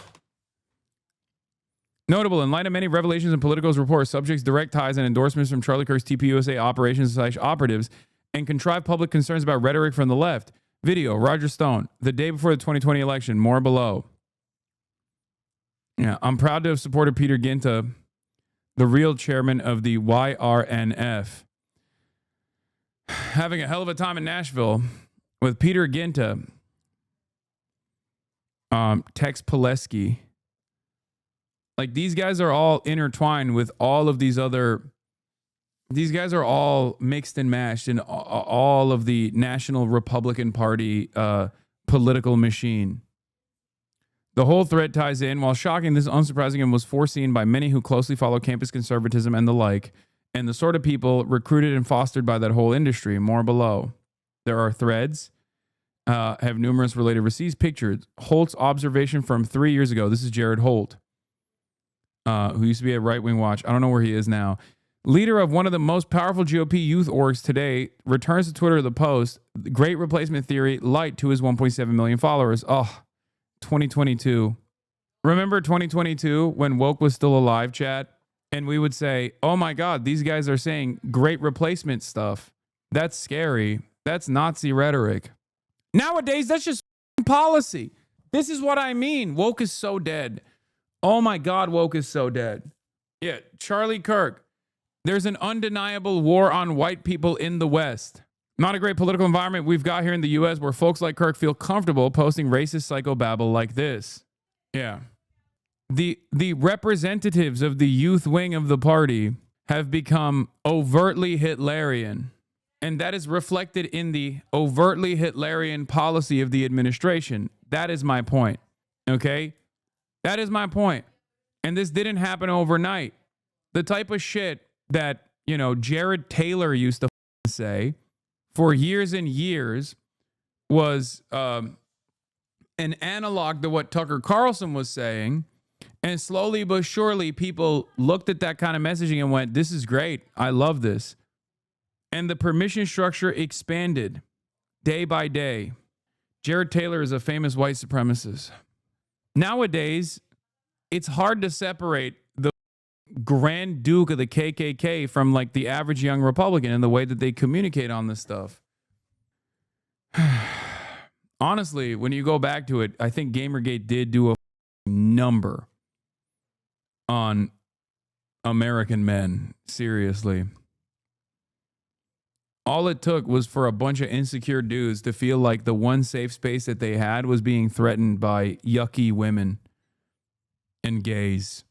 Notable, in light of many revelations in Politico's report, subjects direct ties and endorsements from Charlie Kirk's TPUSA operations / operatives and contrived public concerns about rhetoric from the left. Video, Roger Stone, the day before the 2020 election, more below. Yeah, I'm proud to have supported Peter Ginta, the real chairman of the YRNF. Having a hell of a time in Nashville with Peter Ginta, Tex Pileski. Like, these guys are all intertwined with all of these guys are all mixed and mashed in all of the National Republican Party political machine. The whole thread ties in. While shocking, this is unsurprising and was foreseen by many who closely follow campus conservatism and the like, and the sort of people recruited and fostered by that whole industry. More below. There are threads, have numerous related receipts. Pictures. Holt's observation from 3 years ago. This is Jared Holt, who used to be at Right Wing Watch. I don't know where he is now. Leader of one of the most powerful GOP youth orgs today returns to Twitter the post, Great Replacement Theory, light to his 1.7 million followers. Oh, 2022. Remember 2022 when woke was still alive, chat? And we would say, oh my God, these guys are saying great replacement stuff. That's scary. That's Nazi rhetoric. Nowadays, that's just policy. This is what I mean. Woke is so dead. Oh my God, woke is so dead. Yeah, Charlie Kirk. There's an undeniable war on white people in the West. Not a great political environment we've got here in the U.S. where folks like Kirk feel comfortable posting racist psychobabble like this. Yeah. The representatives of the youth wing of the party have become overtly Hitlerian. And that is reflected in the overtly Hitlerian policy of the administration. That is my point. Okay? That is my point. And this didn't happen overnight. The type of shit that, Jared Taylor used to say for years and years was an analog to what Tucker Carlson was saying. And slowly but surely, people looked at that kind of messaging and went, this is great. I love this. And the permission structure expanded day by day. Jared Taylor is a famous white supremacist. Nowadays, it's hard to separate the Grand Duke of the KKK from like the average young Republican in the way that they communicate on this stuff. Honestly, when you go back to it, I think Gamergate did do a number on American men. Seriously. All it took was for a bunch of insecure dudes to feel like the one safe space that they had was being threatened by yucky women and gays.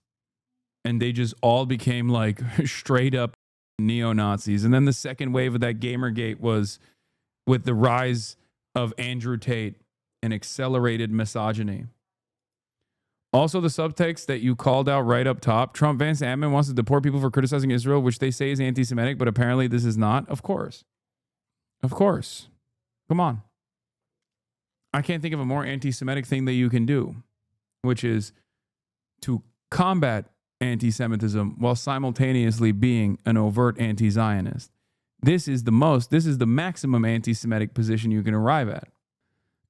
And they just all became like straight up neo-Nazis. And then the second wave of that Gamergate was with the rise of Andrew Tate and accelerated misogyny. Also, the subtext that you called out right up top, Trump Vance admin wants to deport people for criticizing Israel, which they say is anti-Semitic, but apparently this is not. Of course. Of course. Come on. I can't think of a more anti-Semitic thing that you can do, which is to combat anti-Semitism while simultaneously being an overt anti-Zionist. This is the maximum anti-Semitic position you can arrive at.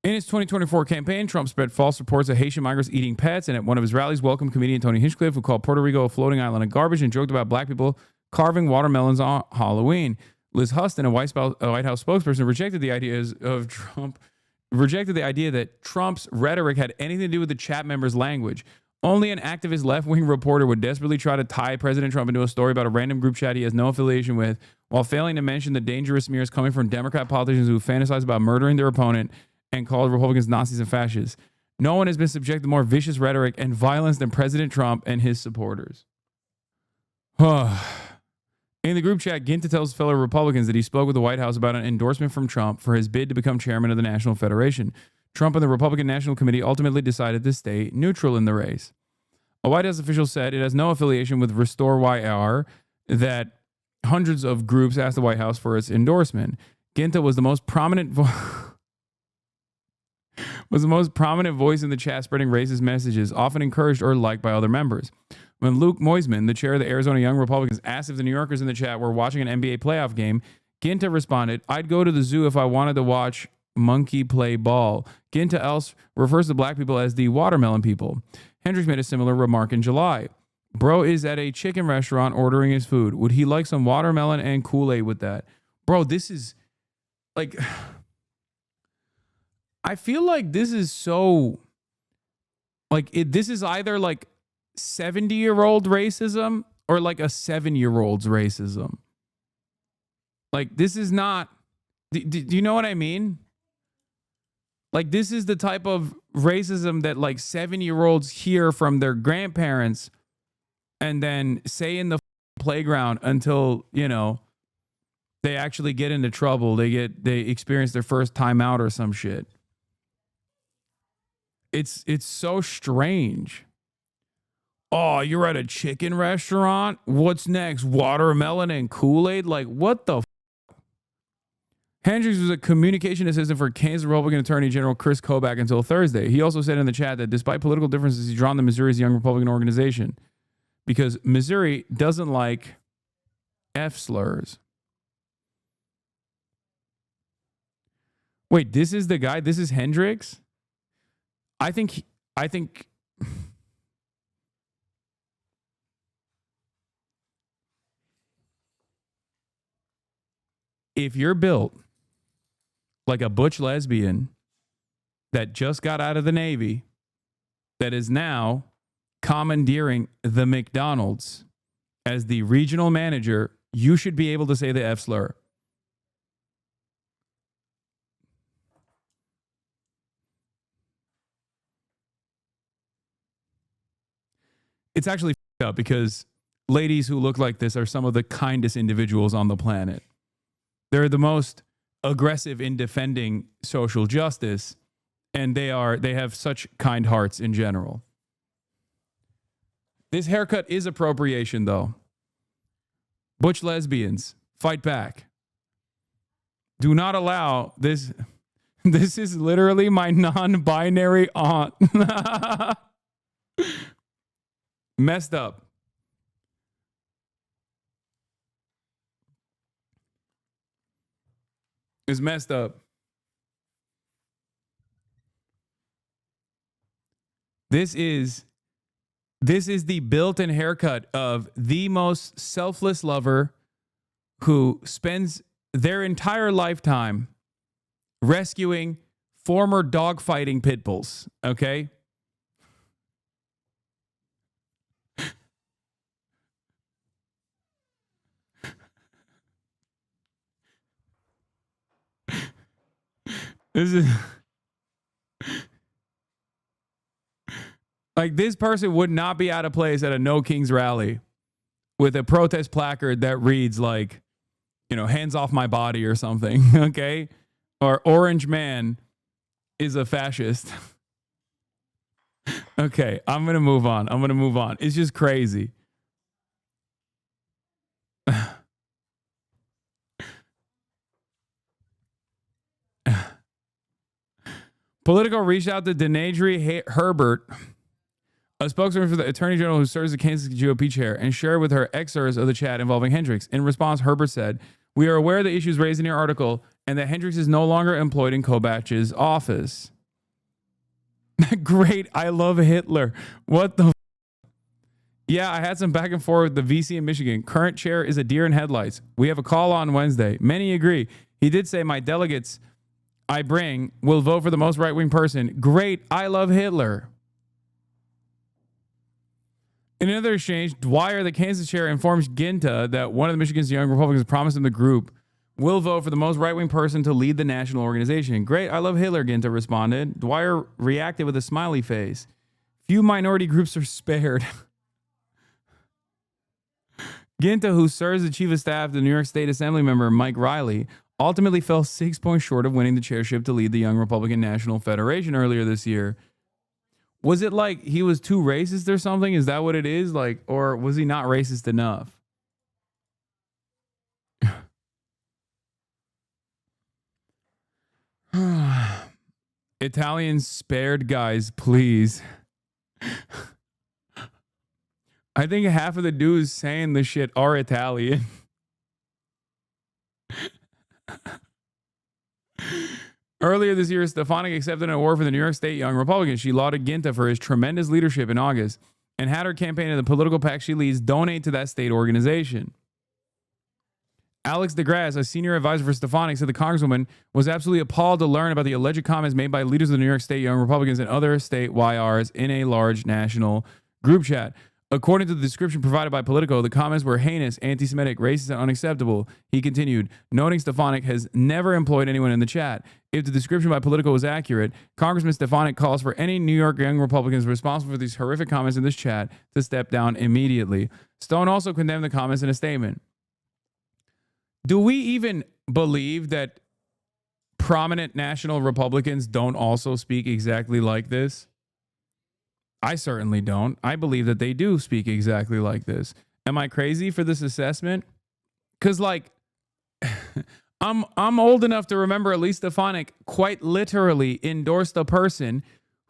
In his 2024 campaign, Trump spread false reports of Haitian migrants eating pets, and at one of his rallies, welcomed comedian Tony Hinchcliffe, who called Puerto Rico a floating island of garbage and joked about black people carving watermelons on Halloween. Liz Huston, a White House spokesperson, rejected the idea that Trump's rhetoric had anything to do with the chat members' language. Only an activist left-wing reporter would desperately try to tie President Trump into a story about a random group chat he has no affiliation with, while failing to mention the dangerous smears coming from Democrat politicians who fantasize about murdering their opponent and called Republicans Nazis and fascists. No one has been subject to more vicious rhetoric and violence than President Trump and his supporters. In the group chat, Ginta tells fellow Republicans that he spoke with the White House about an endorsement from Trump for his bid to become chairman of the National Federation. Trump and the Republican National Committee ultimately decided to stay neutral in the race. A White House official said it has no affiliation with Restore YR, that hundreds of groups asked the White House for its endorsement. Ginta was the most prominent voice in the chat, spreading racist messages, often encouraged or liked by other members. When Luke Moisman, the chair of the Arizona Young Republicans, asked if the New Yorkers in the chat were watching an NBA playoff game, Ginta responded, "I'd go to the zoo if I wanted to watch monkey play ball." Ginta else refers to black people as the watermelon people. Hendricks made a similar remark in July. Bro is at a chicken restaurant ordering his food. Would he like some watermelon and Kool-Aid with that? Bro, this is like... I feel like this is so... Like, this is either like 70-year-old racism or like a 7-year-old's racism. Like, this is not... Do you know what I mean? Like, this is the type of racism that like 7-year-olds hear from their grandparents and then say in the playground until, you know, they actually get into trouble. They experience their first time out or some shit. It's so strange. Oh, you're at a chicken restaurant? What's next? Watermelon and Kool-Aid? Like, what the Hendricks was a communication assistant for Kansas Republican Attorney General Chris Kobach until Thursday. He also said in the chat that despite political differences, he's drawn to Missouri's Young Republican organization because Missouri doesn't like F slurs. Wait, this is the guy? This is Hendricks? I think if you're built like a butch lesbian that just got out of the Navy, that is now commandeering the McDonald's as the regional manager, you should be able to say the F slur. It's actually up because ladies who look like this are some of the kindest individuals on the planet. They're the most aggressive in defending social justice, and they have such kind hearts in general. This haircut is appropriation, though. Butch lesbians, fight back. Do not allow this. This is literally my non-binary aunt. Messed up. It's messed up. This is the built-in haircut of the most selfless lover who spends their entire lifetime rescuing former dogfighting pit bulls. Okay. This is like, this person would not be out of place at a No Kings rally with a protest placard that reads like, hands off my body or something. Okay. Or Orange Man is a fascist. Okay. I'm going to move on. It's just crazy. Politico reached out to Denadri Herbert, a spokesman for the Attorney General who serves the Kansas GOP chair, and shared with her excerpts of the chat involving Hendricks. In response, Herbert said, "We are aware of the issues raised in your article and that Hendricks is no longer employed in Kobach's office." Great. I love Hitler. What the? Yeah, I had some back and forth with the VC in Michigan. Current chair is a deer in headlights. We have a call on Wednesday. Many agree. He did say my delegates I bring will vote for the most right-wing person. Great. I love Hitler. In another exchange, Dwyer, the Kansas chair, informs Ginta that one of the Michigan's young Republicans promised him the group will vote for the most right-wing person to lead the national organization. Great. I love Hitler, Ginta responded. Dwyer reacted with a smiley face. Few minority groups are spared. Ginta, who serves as chief of staff to the New York State Assembly member Mike Riley, ultimately fell 6 points short of winning the chairship to lead the Young Republican National Federation earlier this year. Was it like he was too racist or something? Is that what it is? Like, or was he not racist enough? Italians spared, guys, please. I think half of the dudes saying this shit are Italian. Earlier this year, Stefanik accepted an award for the New York State Young Republicans. She lauded Ginta for his tremendous leadership in August and had her campaign and the political PAC she leads donate to that state organization. Alex DeGrasse, a senior advisor for Stefanik, said the congresswoman was absolutely appalled to learn about the alleged comments made by leaders of the New York State Young Republicans and other state YRs in a large national group chat. According to the description provided by Politico, the comments were heinous, anti-Semitic, racist, and unacceptable. He continued, noting Stefanik has never employed anyone in the chat. If the description by Politico was accurate, Congressman Stefanik calls for any New York young Republicans responsible for these horrific comments in this chat to step down immediately. Stone also condemned the comments in a statement. Do we even believe that prominent national Republicans don't also speak exactly like this? I certainly don't. I believe that they do speak exactly like this. Am I crazy for this assessment? Because, like, I'm old enough to remember Elise Stefanik quite literally endorsed a person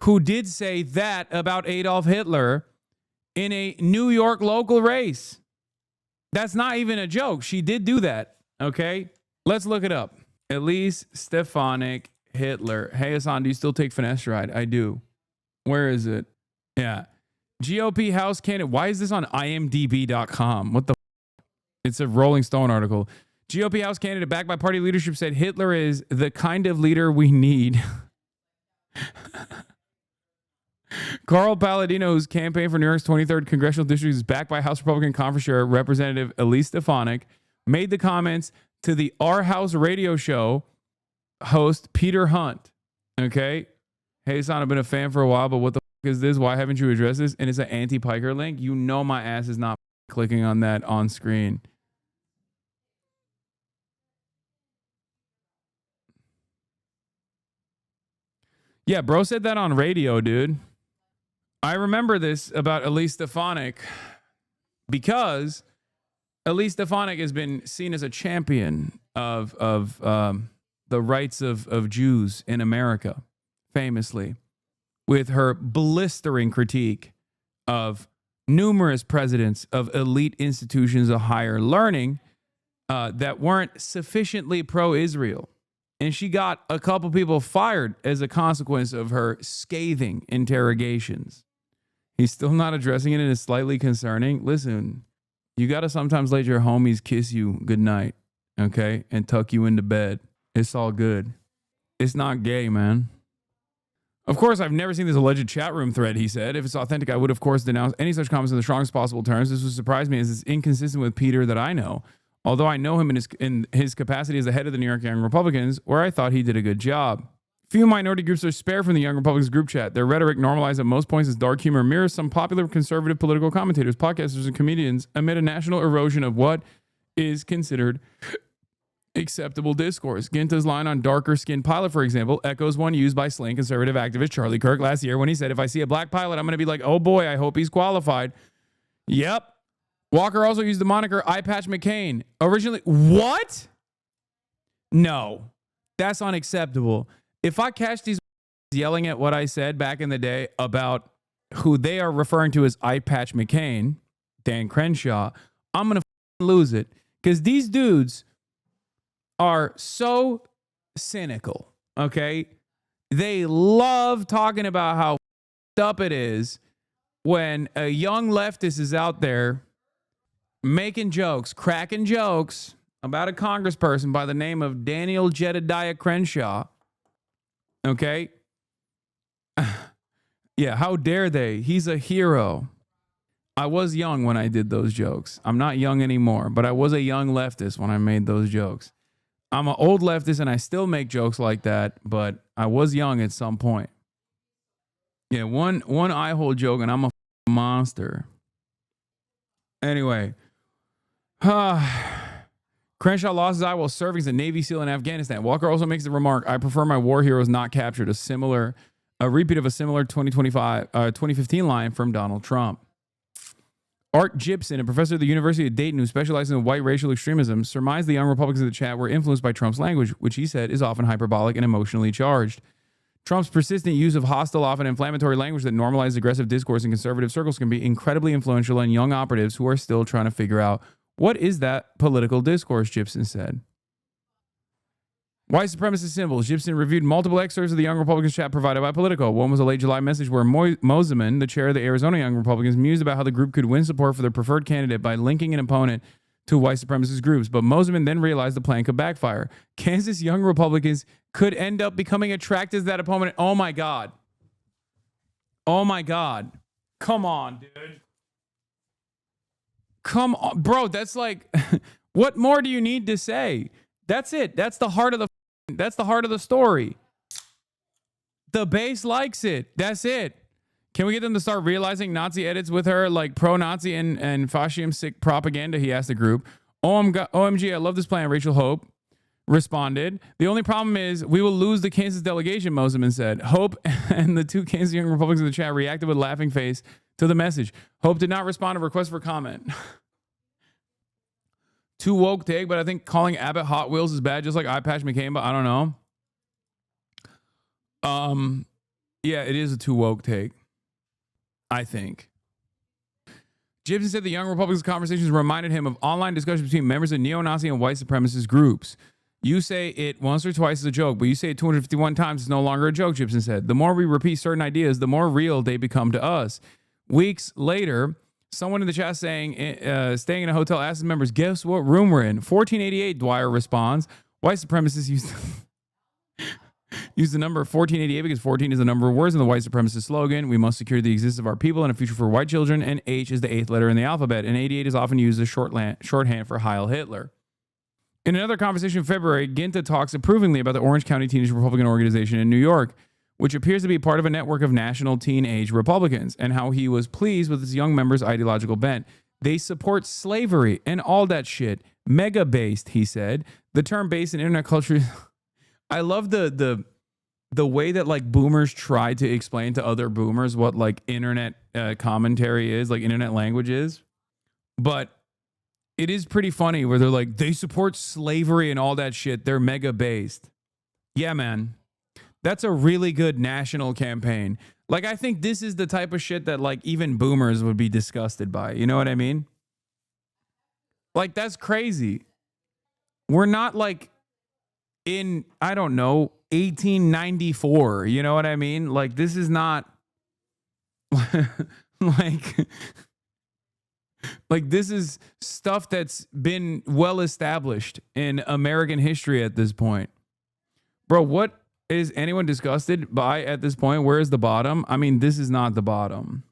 who did say that about Adolf Hitler in a New York local race. That's not even a joke. She did do that. Okay, let's look it up. Elise Stefanik Hitler. Hey, Hasan, do you still take finasteride? I do. Where is it? Yeah. GOP House candidate. Why is this on imdb.com? What the It's a Rolling Stone article. GOP House candidate backed by party leadership said Hitler is the kind of leader we need. Carl Palladino, whose campaign for New York's 23rd congressional district is backed by House Republican conference chair Representative Elise Stefanik, made the comments to the Our House radio show host Peter Hunt. Okay. Hey, son, I've been a fan for a while, but what the fuck is this? Why haven't you addressed this? And it's an anti-Piker link. You know my ass is not clicking on that on screen. Yeah, bro said that on radio, dude. I remember this about Elise Stefanik because Elise Stefanik has been seen as a champion of the rights of Jews in America, famously, with her blistering critique of numerous presidents of elite institutions of higher learning that weren't sufficiently pro-Israel. And she got a couple people fired as a consequence of her scathing interrogations. He's still not addressing it and it's slightly concerning. Listen, you got to sometimes let your homies kiss you goodnight, okay? And tuck you into bed. It's all good. It's not gay, man. Of course, I've never seen this alleged chat room thread, he said. If it's authentic, I would, of course, denounce any such comments in the strongest possible terms. This would surprise me as it's inconsistent with Peter that I know. Although I know him in his capacity as the head of the New York Young Republicans, where I thought he did a good job. Few minority groups are spared from the Young Republicans group chat. Their rhetoric, normalized at most points as dark humor, mirrors some popular conservative political commentators, podcasters, and comedians amid a national erosion of what is considered acceptable discourse. Ginta's line on darker-skinned pilot, for example, echoes one used by slain conservative activist Charlie Kirk last year when he said, if I see a black pilot, I'm going to be like, oh boy, I hope he's qualified. Yep. Walker also used the moniker Eye Patch McCain. Originally, what? No, that's unacceptable. If I catch these yelling at what I said back in the day about who they are referring to as Eye Patch McCain, Dan Crenshaw, I'm going to lose it. Because these dudes are so cynical, okay? They love talking about how up it is when a young leftist is out there making jokes, cracking jokes about a congressperson by the name of Daniel Jedediah Crenshaw, okay? Yeah, how dare they? He's a hero. I was young when I did those jokes. I'm not young anymore, but I was a young leftist when I made those jokes. I'm an old leftist and I still make jokes like that, but I was young at some point. Yeah, one eye hole joke and I'm a monster. Anyway, Crenshaw lost his eye while serving as a Navy SEAL in Afghanistan. Walker also makes the remark, I prefer my war heroes not captured, a repeat of a similar 2015 line from Donald Trump. Art Gibson, a professor at the University of Dayton who specializes in white racial extremism, surmised the young Republicans in the chat were influenced by Trump's language, which he said is often hyperbolic and emotionally charged. Trump's persistent use of hostile, often inflammatory language that normalizes aggressive discourse in conservative circles can be incredibly influential on young operatives who are still trying to figure out what is that political discourse, Gibson said. White supremacist symbols. Gibson reviewed multiple excerpts of the Young Republicans chat provided by Politico. One was a late July message where Mosiman, the chair of the Arizona Young Republicans, mused about how the group could win support for their preferred candidate by linking an opponent to white supremacist groups. But Mosiman then realized the plan could backfire. Kansas Young Republicans could end up becoming attracted to that opponent. Oh my God. Oh my God. Come on, dude. Come on, bro. That's like, what more do you need to say? That's it. That's the heart of the story. The base likes it. That's it. Can we get them to start realizing Nazi edits with her, like pro-Nazi and fascistic propaganda? He asked the group. OMG, I love this plan. Rachel Hope responded. The only problem is we will lose the Kansas delegation, Mosiman said. Hope and the two Kansas Young Republicans in the chat reacted with a laughing face to the message. Hope did not respond to requests for comment. Too woke take, but I think calling Abbott Hot Wheels is bad, just like Eye Patch McCain, but I don't know. Yeah, it is a too woke take, I think. Gibson said the Young Republicans conversations reminded him of online discussions between members of neo-Nazi and white supremacist groups. You say it once or twice as a joke, but you say it 251 times, it's no longer a joke, Gibson said. The more we repeat certain ideas, the more real they become to us. Weeks later, someone in the chat saying, staying in a hotel asked his members, guess what room we're in? 1488, Dwyer responds. White supremacists use the number 1488 because 14 is the number of words in the white supremacist slogan. We must secure the existence of our people and a future for white children, and H is the 8th letter in the alphabet, and 88 is often used as shorthand for Heil Hitler. In another conversation in February, Ginta talks approvingly about the Orange County Teenage Republican Organization in New York, which appears to be part of a network of national teenage Republicans, and how he was pleased with his young members' ideological bent. They support slavery and all that shit. Mega-based, he said. The term based in internet culture... I love the way that like boomers try to explain to other boomers what like internet commentary is, like internet language is. But it is pretty funny where they're like, they support slavery and all that shit. They're mega-based. Yeah, man. That's a really good national campaign. Like, I think this is the type of shit that like even boomers would be disgusted by. You know what I mean? Like, that's crazy. We're not like in, I don't know, 1894. You know what I mean? Like, this is not like this is stuff that's been well established in American history at this point. Bro, what Is anyone disgusted by at this point? Where is the bottom? I mean, this is not the bottom.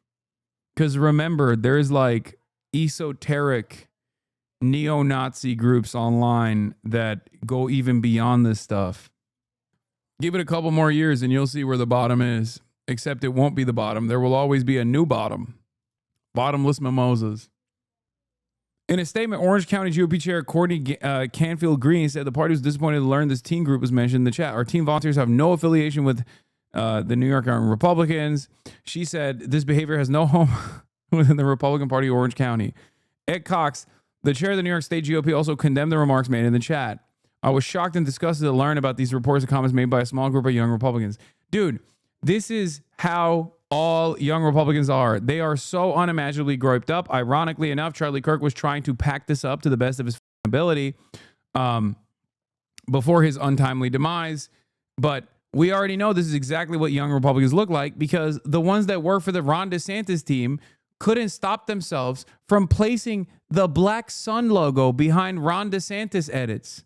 Because remember, there's like esoteric neo-Nazi groups online that go even beyond this stuff. Give it a couple more years and you'll see where the bottom is. Except it won't be the bottom. There will always be a new bottom. Bottomless mimosas. In a statement, Orange County GOP Chair Courtney Canfield Green said the party was disappointed to learn this teen group was mentioned in the chat. Our teen volunteers have no affiliation with the New York Republicans. She said this behavior has no home within the Republican Party of Orange County. Ed Cox, the chair of the New York State GOP, also condemned the remarks made in the chat. I was shocked and disgusted to learn about these reports and comments made by a small group of young Republicans. Dude, this is how all young Republicans are. They are so unimaginably groped up. Ironically enough, Charlie Kirk was trying to pack this up to the best of his ability before his untimely demise. But we already know this is exactly what young Republicans look like, because the ones that work for the Ron DeSantis team couldn't stop themselves from placing the Black Sun logo behind Ron DeSantis edits.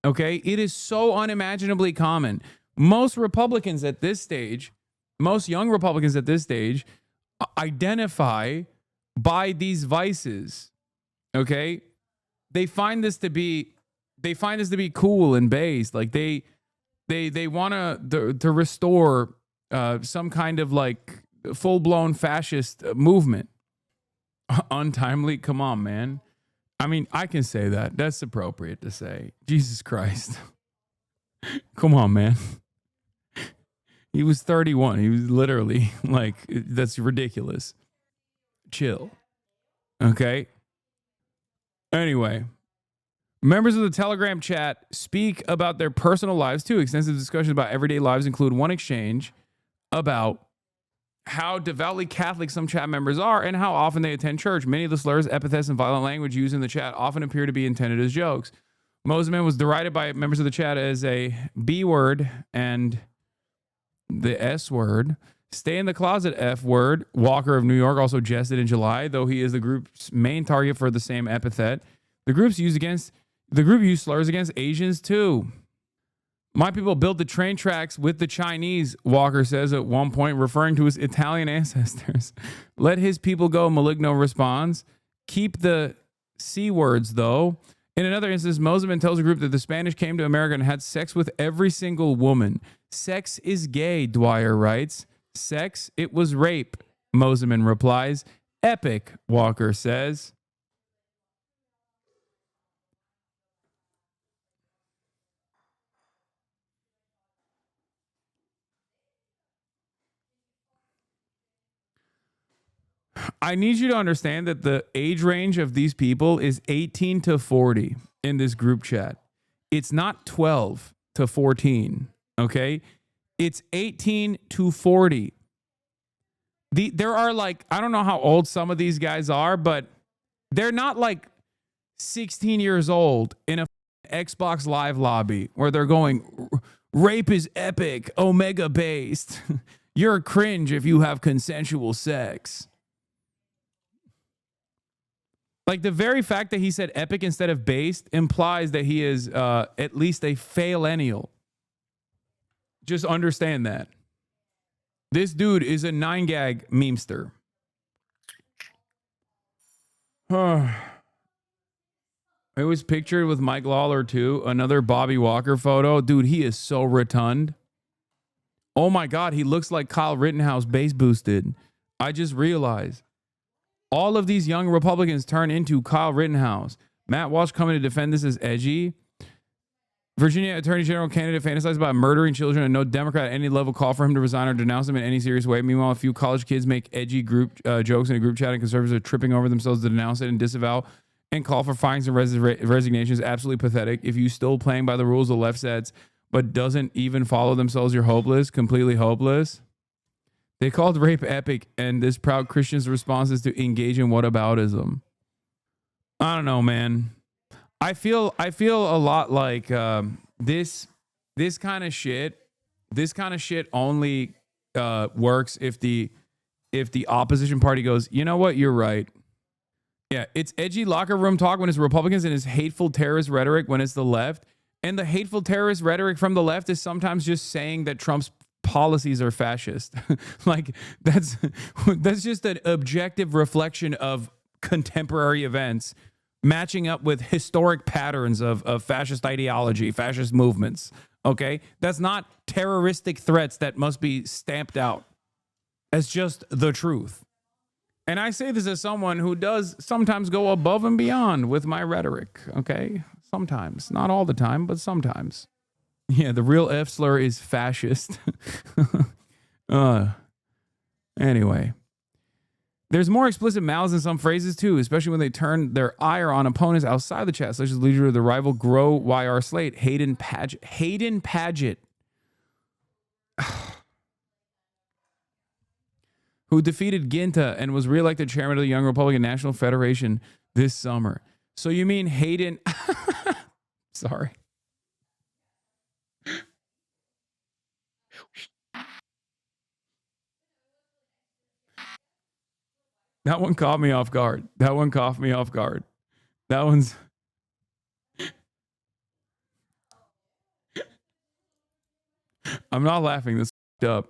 Okay? It is so unimaginably common. Most Republicans at this stage, most young Republicans at this stage identify by these vices. Okay? They find this to be cool and based. Like they want to restore some kind of like full-blown fascist movement. Untimely? Come on, man. I mean, I can say that. That's appropriate to say. Jesus Christ. Come on, man. He was 31. He was literally like, that's ridiculous. Chill. Okay. Anyway, members of the Telegram chat speak about their personal lives too. Extensive discussions about everyday lives include one exchange about how devoutly Catholic some chat members are and how often they attend church. Many of the slurs, epithets, and violent language used in the chat often appear to be intended as jokes. Mosiman was derided by members of the chat as a B word and the S word. Stay in the closet F word. Walker of New York also jested in July, though he is the group's main target for the same epithet. The group used slurs against Asians too. My people built the train tracks with the Chinese, Walker says at one point, referring to his Italian ancestors. Let his people go, Maligno responds. Keep the C words, though. In another instance, Mosiman tells the group that the Spanish came to America and had sex with every single woman. Sex is gay, Dwyer writes. Sex, it was rape, Mosiman replies. Epic, Walker says. I need you to understand that the age range of these people is 18 to 40 in this group chat. It's not 12 to 14, okay? It's 18 to 40. There are like, I don't know how old some of these guys are, but they're not like 16 years old in a Xbox Live lobby where they're going, rape is epic, Omega based. You're a cringe if you have consensual sex. Like the very fact that he said epic instead of based implies that he is at least a faillennial. Just understand that. This dude is a 9gag memester. It was pictured with Mike Lawler too. Another Bobby Walker photo. Dude, he is so rotund. Oh my God, he looks like Kyle Rittenhouse bass boosted. I just realized. All of these young Republicans turn into Kyle Rittenhouse. Matt Walsh coming to defend this as edgy. Virginia Attorney General candidate fantasizes about murdering children, and no Democrat at any level call for him to resign or denounce him in any serious way. Meanwhile, a few college kids make edgy group jokes in a group chat, and conservatives are tripping over themselves to denounce it and disavow and call for fines and resignations. Absolutely pathetic. If you still playing by the rules the left sets, but doesn't even follow themselves, you're hopeless, completely hopeless. They called rape epic, and this proud Christian's response is to engage in whataboutism. I don't know, man. I feel a lot like this kind of shit. This kind of shit only works if the opposition party goes, you know what, you're right. Yeah, it's edgy locker room talk when it's Republicans and it's hateful terrorist rhetoric when it's the left. And the hateful terrorist rhetoric from the left is sometimes just saying that Trump's policies are fascist. Like that's just an objective reflection of contemporary events matching up with historic patterns of fascist ideology, fascist movements. Okay? That's not terroristic threats that must be stamped out. That's just the truth. And I say this as someone who does sometimes go above and beyond with my rhetoric. Okay? Sometimes. Not all the time, but sometimes. Yeah, the real F slur is fascist. Anyway. There's more explicit malice in some phrases too, especially when they turn their ire on opponents outside the chat, such as the leader of the rival Grow YR Slate, Hayden Paget. Who defeated Ginta and was reelected chairman of the Young Republican National Federation this summer. So you mean Hayden... Sorry. That one caught me off guard. That one's... I'm not laughing. This up.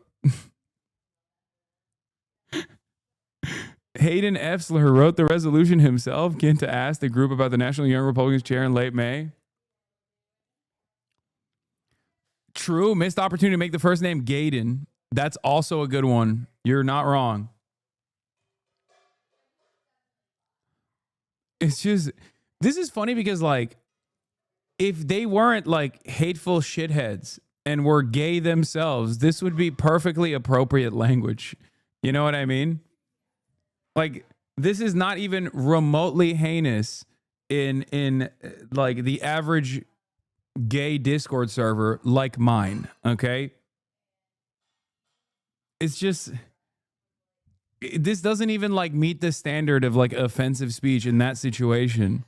Hayden Efsler wrote the resolution himself. Ginta asked the group about the National Young Republicans chair in late May. True. Missed opportunity to make the first name Gaydon. That's also a good one. You're not wrong. It's just, this is funny because, like, if they weren't like hateful shitheads and were gay themselves, this would be perfectly appropriate language. You know what I mean? Like, this is not even remotely heinous in like the average gay Discord server like mine, okay? It's just, this doesn't even like meet the standard of like offensive speech in that situation.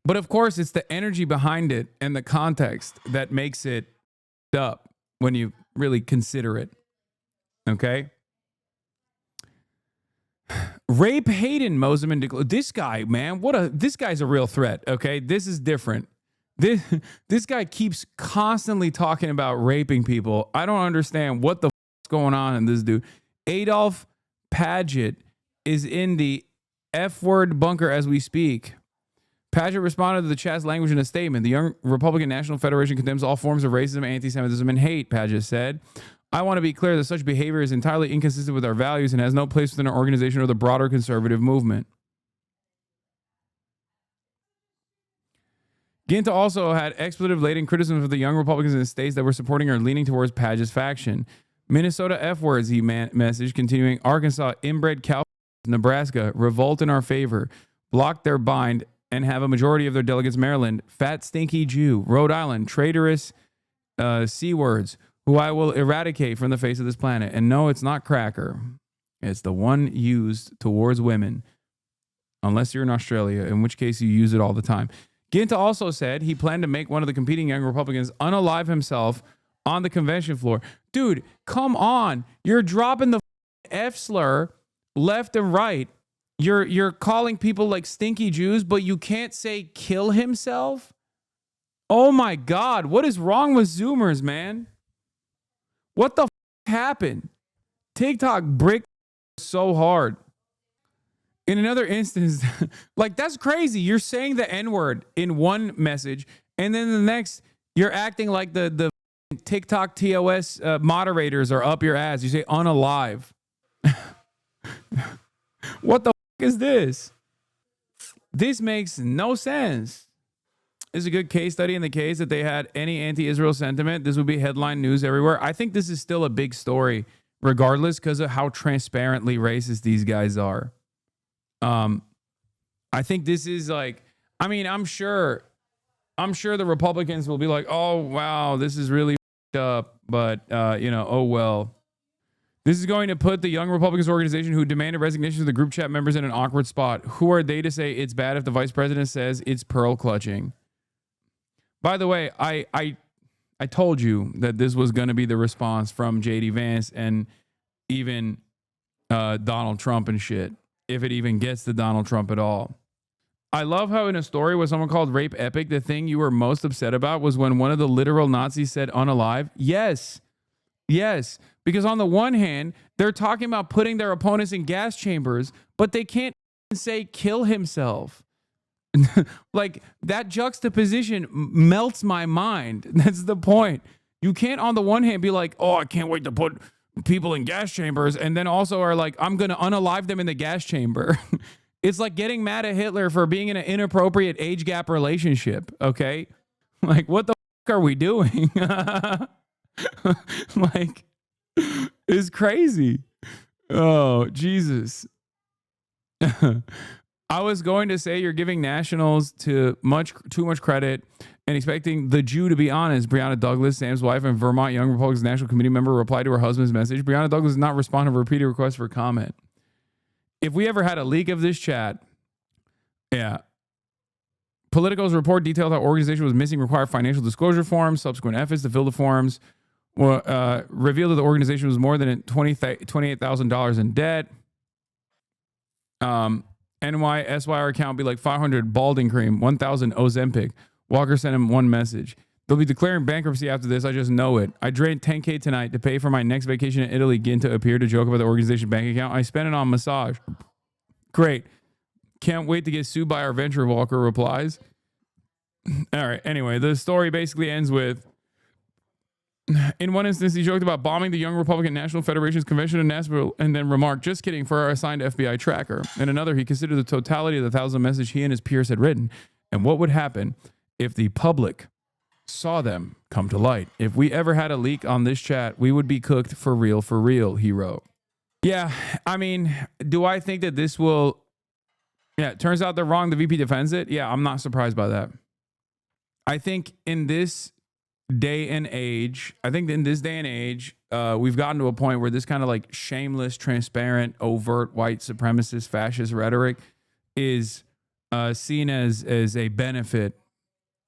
But of course, it's the energy behind it and the context that makes it up when you really consider it. Okay? Rape Hayden Moseman. This guy, man, this guy's a real threat. Okay? This is different. This guy keeps constantly talking about raping people. I don't understand what the f*** is going on in this dude. Adolf Paget is in the F-word bunker as we speak. Paget responded to the chat's language in a statement. The Young Republican National Federation condemns all forms of racism, anti-Semitism, and hate, Paget said. I want to be clear that such behavior is entirely inconsistent with our values and has no place within our organization or the broader conservative movement. Ginta also had expletive-laden criticism of the Young Republicans in the states that were supporting or leaning towards Paget's faction. Minnesota F-words, he messaged, continuing, Arkansas, inbred cow, Nebraska, revolt in our favor, block their bind, and have a majority of their delegates Maryland, fat stinky Jew, Rhode Island, traitorous C-words, who I will eradicate from the face of this planet. And no, it's not cracker. It's the one used towards women, unless you're in Australia, in which case you use it all the time. Ginta also said he planned to make one of the competing Young Republicans unalive himself on the convention floor. Dude, come on. You're dropping the F slur left and right. You're calling people like stinky Jews, but you can't say kill himself? Oh my God. What is wrong with Zoomers, man? What the happened? TikTok bricked so hard. In another instance, like, that's crazy. You're saying the N-word in one message, and then the next, you're acting like the TikTok TOS moderators are up your ass. You say unalive. What the is this? This makes no sense. This is a good case study in the case that they had any anti-Israel sentiment. This would be headline news everywhere. I think this is still a big story, regardless, because of how transparently racist these guys are. I think this is like, I mean, I'm sure the Republicans will be like, oh, wow, this is really up, but, oh, well. This is going to put the Young Republicans organization who demanded resignation of the group chat members in an awkward spot. Who are they to say it's bad if the vice president says it's pearl clutching? By the way, I told you that this was going to be the response from J.D. Vance and even Donald Trump and shit, if it even gets to Donald Trump at all. I love how in a story where someone called rape epic, the thing you were most upset about was when one of the literal Nazis said unalive. Yes. Yes. Because on the one hand, they're talking about putting their opponents in gas chambers, but they can't say kill himself. Like that juxtaposition melts my mind. That's the point. You can't on the one hand be like, oh, I can't wait to put people in gas chambers, and then also are like, I'm going to unalive them in the gas chamber. It's like getting mad at Hitler for being in an inappropriate age gap relationship. Okay. Like, what the fuck are we doing? Like, it's crazy. Oh, Jesus. I was going to say you're giving nationals too much credit and expecting the Jew to be honest. Breonna Douglas, Sam's wife and Vermont Young Republicans National Committee member, replied to her husband's message. Breonna Douglas did not respond to repeated requests for comment. If we ever had a leak of this chat, yeah. Politico's report detailed how organization was missing required financial disclosure forms. Subsequent efforts to fill the forms revealed that the organization was more than $28,000 in debt. NYSYR account be like 500 balding cream, 1,000 Ozempic. Walker sent him one message. They'll be declaring bankruptcy after this. I just know it. I drained $10K tonight to pay for my next vacation in Italy. Ginta appeared to joke about the organization bank account. I spent it on massage. Great. Can't wait to get sued by our venture, Walker replies. All right. Anyway, the story basically ends with, in one instance, he joked about bombing the Young Republican National Federation's convention in Nashville and then remarked, just kidding, for our assigned FBI tracker. In another, he considered the totality of the 1,000 messages he and his peers had written and what would happen if the public saw them come to light. If we ever had a leak on this chat, we would be cooked for real, he wrote. Yeah, I mean, do I think that this will... Yeah, it turns out they're wrong. The VP defends it. Yeah, I'm not surprised by that. I think in this day and age, we've gotten to a point where this kind of like shameless, transparent, overt white supremacist, fascist rhetoric is seen as a benefit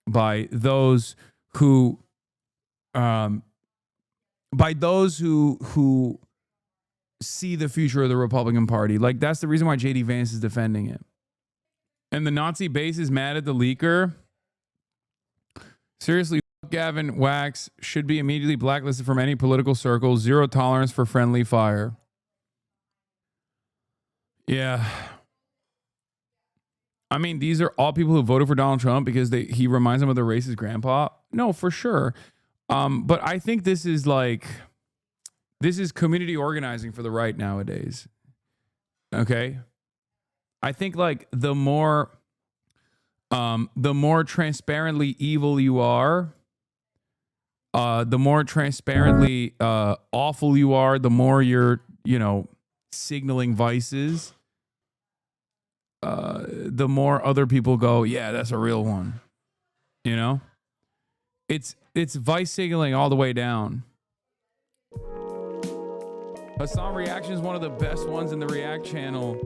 by those who see the future of the Republican Party. Like, that's the reason why JD Vance is defending it. And the Nazi base is mad at the leaker. Seriously, Gavin Wax should be immediately blacklisted from any political circle. Zero tolerance for friendly fire. Yeah. I mean, these are all people who voted for Donald Trump because he reminds them of their racist grandpa. No, for sure. But I think this is community organizing for the right nowadays. Okay. I think like the more transparently evil you are, the more transparently awful you are, the more you're, signaling vices, the more other people go, yeah, that's a real one. It's vice signaling all the way down. Hasan Reactions is one of the best ones in the React channel.